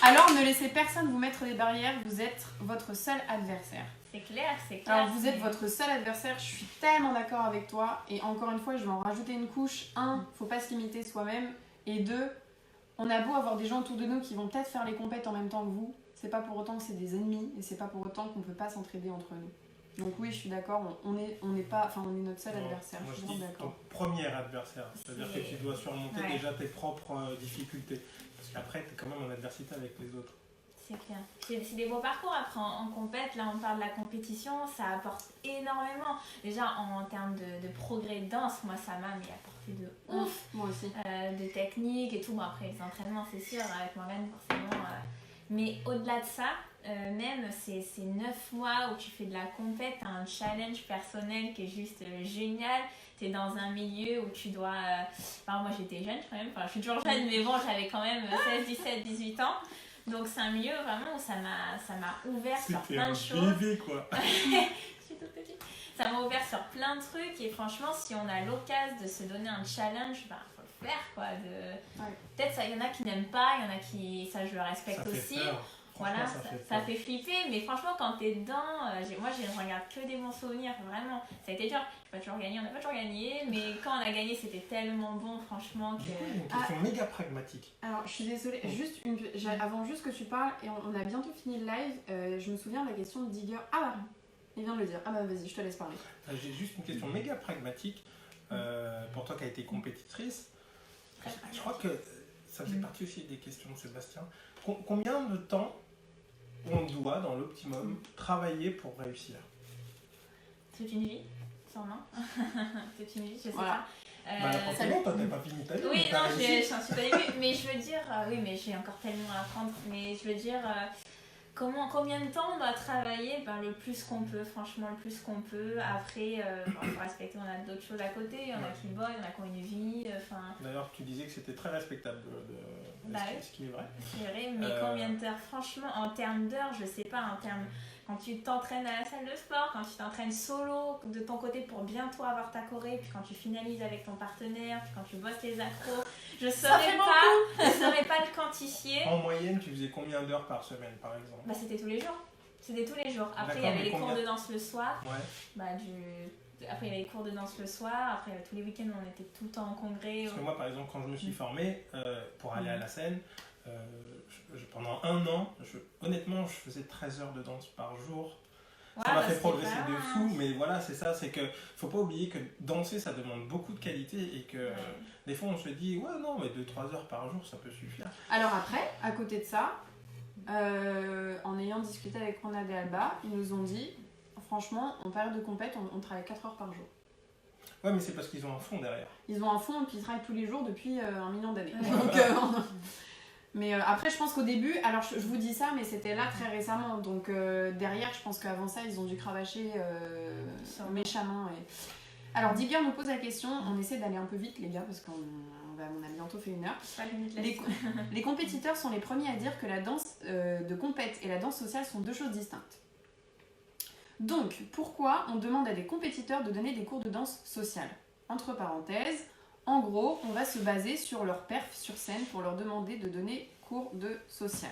Alors, ne laissez personne vous mettre des barrières, vous êtes votre seul adversaire. C'est clair, c'est clair. Alors, vous êtes votre seul adversaire, je suis tellement d'accord avec toi. Et encore une fois, je vais en rajouter une couche. 1, faut pas se limiter soi-même. Et 2, on a beau avoir des gens autour de nous qui vont peut-être faire les compètes en même temps que vous, c'est pas pour autant que c'est des ennemis, et c'est pas pour autant qu'on peut pas s'entraider entre nous. Donc oui, je suis d'accord, on est notre seul adversaire. Moi, je je suis dis d'accord. ton premier adversaire. C'est-à-dire que tu dois surmonter déjà tes propres difficultés. Parce qu'après, tu es quand même en adversité avec les autres. C'est clair. C'est des beaux parcours. Après, en compète, là, on parle de la compétition, ça apporte énormément. Déjà, en termes de progrès de danse, moi, ça m'a apporté de ouf. Moi aussi. De technique et tout. Bon, après, les entraînements, c'est sûr, avec Morgane, forcément. Mais au-delà de ça, même ces 9 mois où tu fais de la compète, t'as un challenge personnel qui est juste génial. T'es dans un milieu où tu dois... Enfin, moi, j'étais jeune quand même. Enfin, je suis toujours jeune, mais bon, j'avais quand même 16, 17, 18 ans. Donc c'est un milieu vraiment où ça m'a ouvert sur plein de choses. C'était un bébé quoi. Je suis toute petite. Ça m'a ouvert sur plein de trucs et franchement si on a l'occasion de se donner un challenge, ben faut le faire quoi. Peut-être ça, il y en a qui n'aiment pas, il y en a qui, ça je le respecte ça aussi. Fait peur. Voilà, ça fait flipper, mais franchement quand t'es dedans, moi je regarde que des bons souvenirs, vraiment. Ça a été dur, j'ai pas toujours gagné, on n'a pas toujours gagné, mais quand on a gagné c'était tellement bon franchement que... Une question méga pragmatique. Alors je suis désolée, avant juste que tu parles, et on a bientôt fini le live, je me souviens de la question de Digger. Ah bah, il vient de le dire, ah bah vas-y, je te laisse parler. J'ai juste une question méga pragmatique, pour toi qui as été compétitrice. Je crois que ça fait partie aussi des questions de Sébastien. Combien de temps on doit, dans l'optimum, travailler pour réussir? Toute une vie, sûrement. Toute une vie, je sais voilà. pas. Forcément, toi, t'as pas fini ta vie. Oui, non, j'en suis pas début, mais je veux dire, oui, mais j'ai encore tellement à apprendre, mais je veux dire, combien de temps on doit travailler? Le plus qu'on peut, franchement, le plus qu'on peut. Après, il faut respecter, on a d'autres choses à côté, il y en a qui bossent, il y en a qui ont une vie. D'ailleurs, tu disais que c'était très respectable ce qui est vrai. C'est vrai, mais combien d'heures? Franchement, en termes d'heures, je sais pas, en termes... Quand tu t'entraînes à la salle de sport, quand tu t'entraînes solo de ton côté pour bientôt avoir ta choré, puis quand tu finalises avec ton partenaire, puis quand tu bosses les accros, je saurais pas le quantifier. En moyenne, tu faisais combien d'heures par semaine, par exemple? C'était tous les jours. C'était tous les jours. Après, il y avait les cours de danse le soir. Ouais. Après, il y avait les cours de danse le soir. Après, tous les week-ends, on était tout le temps en congrès. Parce que moi, par exemple, quand je me suis formé pour aller à la scène, pendant 1 an, honnêtement, je faisais 13 heures de danse par jour. Ça m'a fait progresser de fou, mais voilà, c'est ça, c'est que faut pas oublier que danser, ça demande beaucoup de qualité et que des fois, on se dit, ouais, non, mais 2-3 heures par jour, ça peut suffire. Alors après, à côté de ça, en ayant discuté avec Ronald et Alba, ils nous ont dit, franchement, en période de compète, on travaille 4 heures par jour. Ouais, mais c'est parce qu'ils ont un fond derrière. Ils ont un fond et puis ils travaillent tous les jours depuis 1 million d'années. Donc, mais après, je pense qu'au début, alors je vous dis ça, mais c'était là très récemment. Donc derrière, je pense qu'avant ça, ils ont dû cravacher méchamment. Alors Digger nous pose la question, on essaie d'aller un peu vite les gars, parce qu'on a bientôt fait 1 heure. Les compétiteurs sont les premiers à dire que la danse de compète et la danse sociale sont 2 choses distinctes. Donc, pourquoi on demande à des compétiteurs de donner des cours de danse sociale? Entre parenthèses, en gros, on va se baser sur leur perf sur scène pour leur demander de donner cours de social.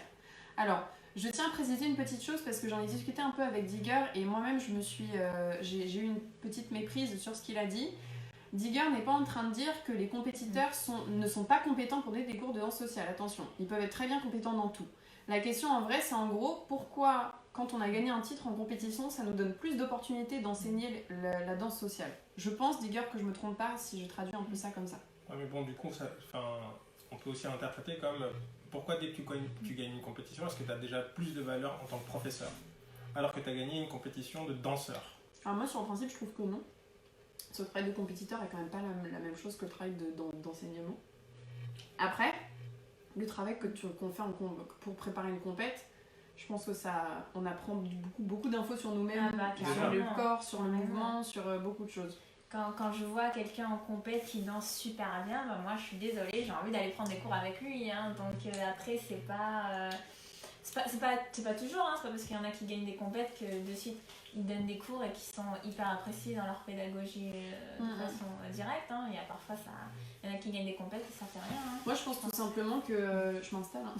Alors, je tiens à préciser une petite chose parce que j'en ai discuté un peu avec Digger et moi-même j'ai eu une petite méprise sur ce qu'il a dit. Digger n'est pas en train de dire que les compétiteurs ne sont pas compétents pour donner des cours de danse sociale. Attention, ils peuvent être très bien compétents dans tout. La question en vrai, c'est en gros pourquoi, quand on a gagné un titre en compétition, ça nous donne plus d'opportunités d'enseigner la danse sociale. Je pense, Digger, que je me trompe pas si je traduis un peu ça comme ça. Ouais, mais bon, du coup, on peut aussi interpréter comme pourquoi dès que tu gagnes une compétition, est-ce que tu as déjà plus de valeur en tant que professeur alors que tu as gagné une compétition de danseur? Alors moi, sur le principe, je trouve que non. Ce travail de compétiteur est quand même pas la même chose que le travail d'enseignement. Après, le travail qu'on fait pour préparer une compète, Je pense que on apprend beaucoup d'infos sur nous-mêmes, sur carrément. le corps, sur le mouvement, sur beaucoup de choses. Quand je vois quelqu'un en compète qui danse super bien, bah moi je suis désolée, j'ai envie d'aller prendre des cours avec lui. Hein. Donc après, c'est pas toujours, hein. C'est pas parce qu'il y en a qui gagnent des compètes que de suite ils donnent des cours et qui sont hyper appréciés dans leur pédagogie de façon directe. Hein. Il y a parfois il y en a qui gagnent des compètes et ça fait rien. Hein. Moi je pense tout simplement que. Je m'installe. Hein.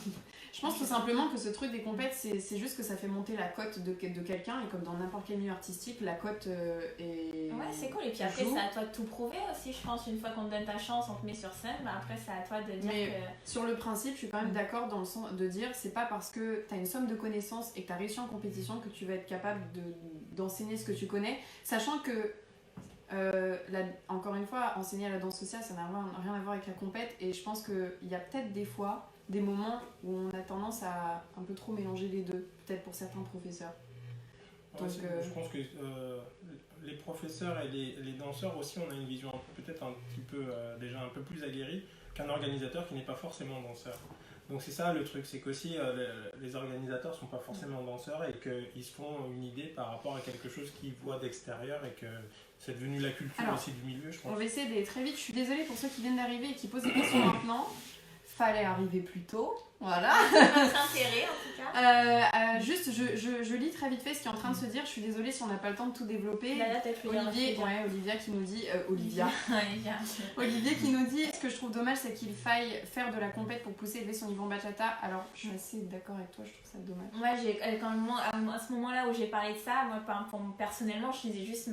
Je pense tout simplement que ce truc des compètes, c'est juste que ça fait monter la cote de quelqu'un, et comme dans n'importe quel milieu artistique, la cote est. Ouais, c'est cool. Et puis après, c'est à toi de tout prouver aussi, je pense. Une fois qu'on te donne ta chance, on te met sur scène, bah après, c'est à toi de dire que. Sur le principe, je suis quand même d'accord dans le sens de dire c'est pas parce que t'as une somme de connaissances et que t'as réussi en compétition que tu vas être capable d'enseigner ce que tu connais, sachant que. Encore une fois, enseigner à la danse sociale, ça n'a rien à voir avec la compète, et je pense qu'il y a peut-être des fois des moments où on a tendance à un peu trop mélanger les deux, peut-être pour certains professeurs. Ouais, Donc, je pense que les professeurs et les danseurs aussi, on a une vision peut-être un petit peu déjà un peu plus aguerrie qu'un organisateur qui n'est pas forcément danseur. Donc c'est ça le truc, c'est qu'aussi les organisateurs ne sont pas forcément danseurs et qu'ils se font une idée par rapport à quelque chose qu'ils voient d'extérieur, et que c'est devenu la culture aussi du milieu, je pense. On va essayer d'aller très vite. Je suis désolée pour ceux qui viennent d'arriver et qui posent des questions maintenant. Fallait arriver plus tôt. Voilà. Votre intérêt en tout cas. Juste, je lis très vite fait ce qui est en train de se dire. Je suis désolée si on n'a pas le temps de tout développer. Là, Olivia qui nous dit. Olivier qui nous dit, ce que je trouve dommage, c'est qu'il faille faire de la compète pour pousser et élever son niveau en bachata. Alors, je suis assez d'accord avec toi, je trouve ça dommage. Moi, à ce moment-là où j'ai parlé de ça, moi, personnellement, je disais juste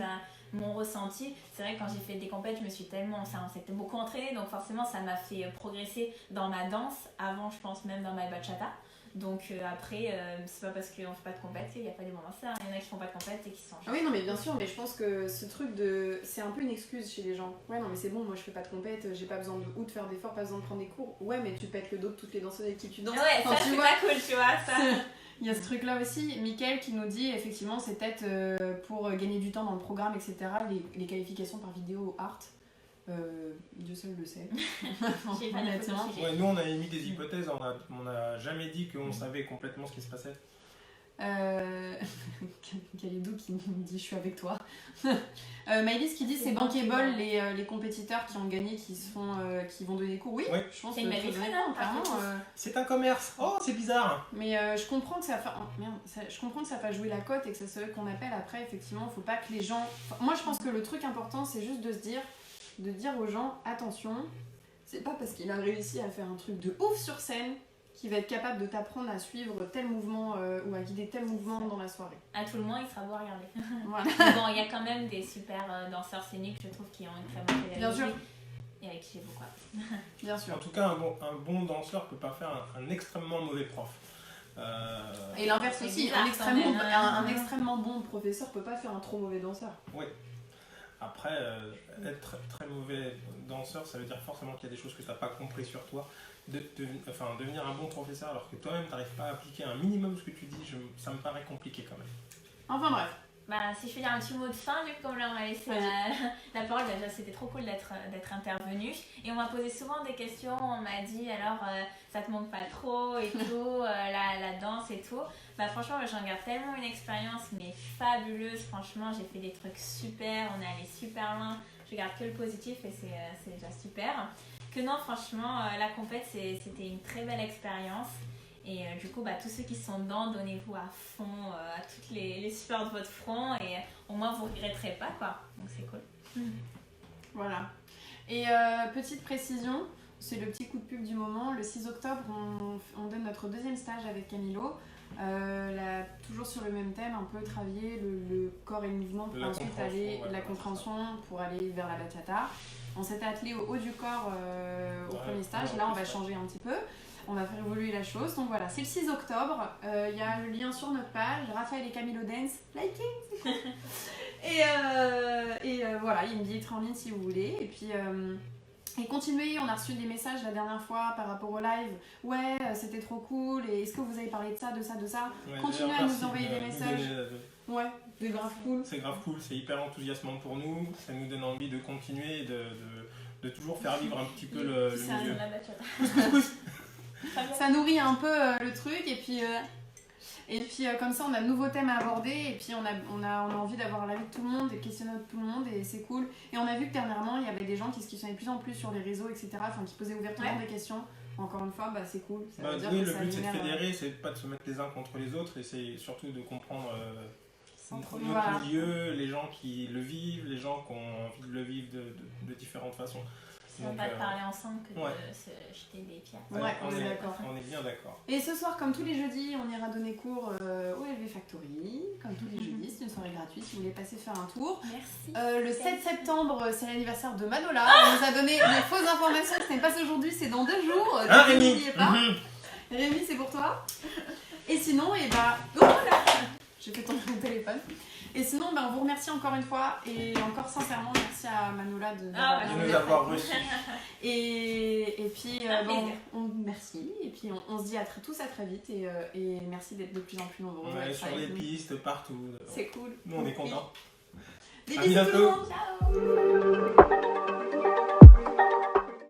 mon ressenti. C'est vrai que quand j'ai fait des compètes, on s'était beaucoup entraîné, donc forcément ça m'a fait progresser dans ma danse, avant je pense même dans ma bachata. Donc après, c'est pas parce qu'on fait pas de compète qu'il n'y a pas des moments ça. Il y en a qui font pas de compète et qui sont... Ah oui, non mais bien sûr, mais je pense que ce truc c'est un peu une excuse chez les gens. Ouais, non mais c'est bon, moi je fais pas de compète, j'ai pas besoin de faire d'efforts, pas besoin de prendre des cours. Ouais, mais tu pètes le dos de toutes les danseuses avec qui tu danses. Ouais, ça c'est pas cool, tu vois, ça. Il y a ce truc là aussi. Mickaël qui nous dit, effectivement, c'est peut-être pour gagner du temps dans le programme, etc., les qualifications par vidéo art. Dieu seul le sait. Honnêtement. Ouais, nous on a émis des hypothèses, on n'a jamais dit qu'on savait complètement ce qui se passait. Khalidou qui nous dit je suis avec toi. Maëlys qui dit c'est bankable les compétiteurs qui ont gagné qui vont donner des cours. Oui, ouais. je pense c'est une belle vitrine, clairement. C'est un commerce. Oh, c'est bizarre. Mais je comprends que je comprends que ça va jouer la cote et que c'est ce qu'on appelle après. Effectivement, faut pas que les gens. Moi, je pense que le truc important, c'est juste de dire aux gens attention. C'est pas parce qu'il a réussi à faire un truc de ouf sur scène qui va être capable de t'apprendre à suivre tel mouvement ou à guider tel mouvement dans la soirée. À tout le moins, il sera beau à regarder. Voilà. Mais bon, il y a quand même des super danseurs scéniques, je trouve, qui ont une très bonne pédagogie. Bien sûr. Et avec qui j'ai beaucoup appris. Bien sûr. En tout cas, un bon danseur peut pas faire un extrêmement mauvais prof. Et l'inverse aussi, bizarre, un extrêmement bon professeur peut pas faire un trop mauvais danseur. Oui. Après, être très mauvais danseur, ça veut dire forcément qu'il y a des choses que tu n'as pas compris sur toi. Devenir un bon professeur alors que toi-même tu n'arrives pas à appliquer un minimum ce que tu dis, ça me paraît compliqué quand même. Enfin bref. Bah, si je fais dire un petit mot de fin, du coup, comme là on m'a laissé la parole, déjà c'était trop cool d'être intervenu. Et on m'a posé souvent des questions, on m'a dit alors ça te manque pas trop et tout, la danse et tout. Bah franchement, j'en garde tellement une expérience mais fabuleuse, franchement j'ai fait des trucs super, on est allé super loin, je garde que le positif et c'est déjà super. Que non, franchement, la compète c'était une très belle expérience. Et du coup, tous ceux qui sont dedans, donnez-vous à fond à toutes les sueurs de votre front et au moins vous ne regretterez pas, quoi. Donc c'est cool. Voilà. Et petite précision, c'est le petit coup de pub du moment. Le 6 octobre, on donne notre deuxième stage avec Camilo. Toujours sur le même thème, un peu travailler le corps et le mouvement pour ensuite aller la compréhension pour aller vers la bachata. On s'était attelé au haut du corps au premier stage. Là, on va changer un petit peu. On va faire évoluer la chose. Donc voilà, c'est le 6 octobre. Il y a le lien sur notre page. Raphaël et Camilo Dance. Liking. Et voilà, il y a une billetterie en ligne si vous voulez. Et puis... Et continuez, on a reçu des messages la dernière fois par rapport au live. Ouais, c'était trop cool. Et est-ce que vous avez parlé de ça, de ça, de ça? Ouais, continuez à nous envoyer des messages. Ouais, c'est grave cool. C'est grave cool, c'est hyper enthousiasmant pour nous. Ça nous donne envie de continuer et de toujours faire vivre un petit peu le milieu. Ça ça nourrit un peu le truc. Et puis Et puis comme ça, on a de nouveaux thèmes à aborder et puis on a envie d'avoir l'avis de tout le monde et de questionner tout le monde et c'est cool. Et on a vu que dernièrement, il y avait des gens qui se questionnaient de plus en plus sur les réseaux, etc. Enfin, qui posaient ouvertement des questions. Encore une fois, bah, c'est cool. Ça veut dire oui, que le ça but c'est de génère, fédérer, c'est pas de se mettre les uns contre les autres et c'est surtout de comprendre notre voilà. milieu, les gens qui le vivent, les gens qui ont envie de le vivre de différentes façons. On va pas parler ensemble que ouais. de se jeter des pierres. Ouais, on est d'accord. On est bien d'accord. Et ce soir, comme tous les jeudis, on ira donner cours au LV Factory. Comme tous les jeudis, c'est une soirée gratuite si vous voulez passer faire un tour. Merci. Le 7 septembre, c'est l'anniversaire de Manola. On nous a donné des fausses informations. Ce n'est pas aujourd'hui, c'est dans 2 jours. Hein, Rémi N'oubliez pas. Rémi, c'est pour toi. Et sinon, et bah. Oh là, j'ai fait tomber mon téléphone. Et sinon, bah, on vous remercie encore une fois. Et encore sincèrement, merci à Manola de nous avoir reçus. Et puis, merci. Et puis, on se dit tous à très vite. Et merci d'être de plus en plus nombreux. Ouais, sur les pistes, partout. C'est cool. Nous, on est contents. Des À bisous tout le bientôt. monde. Ciao.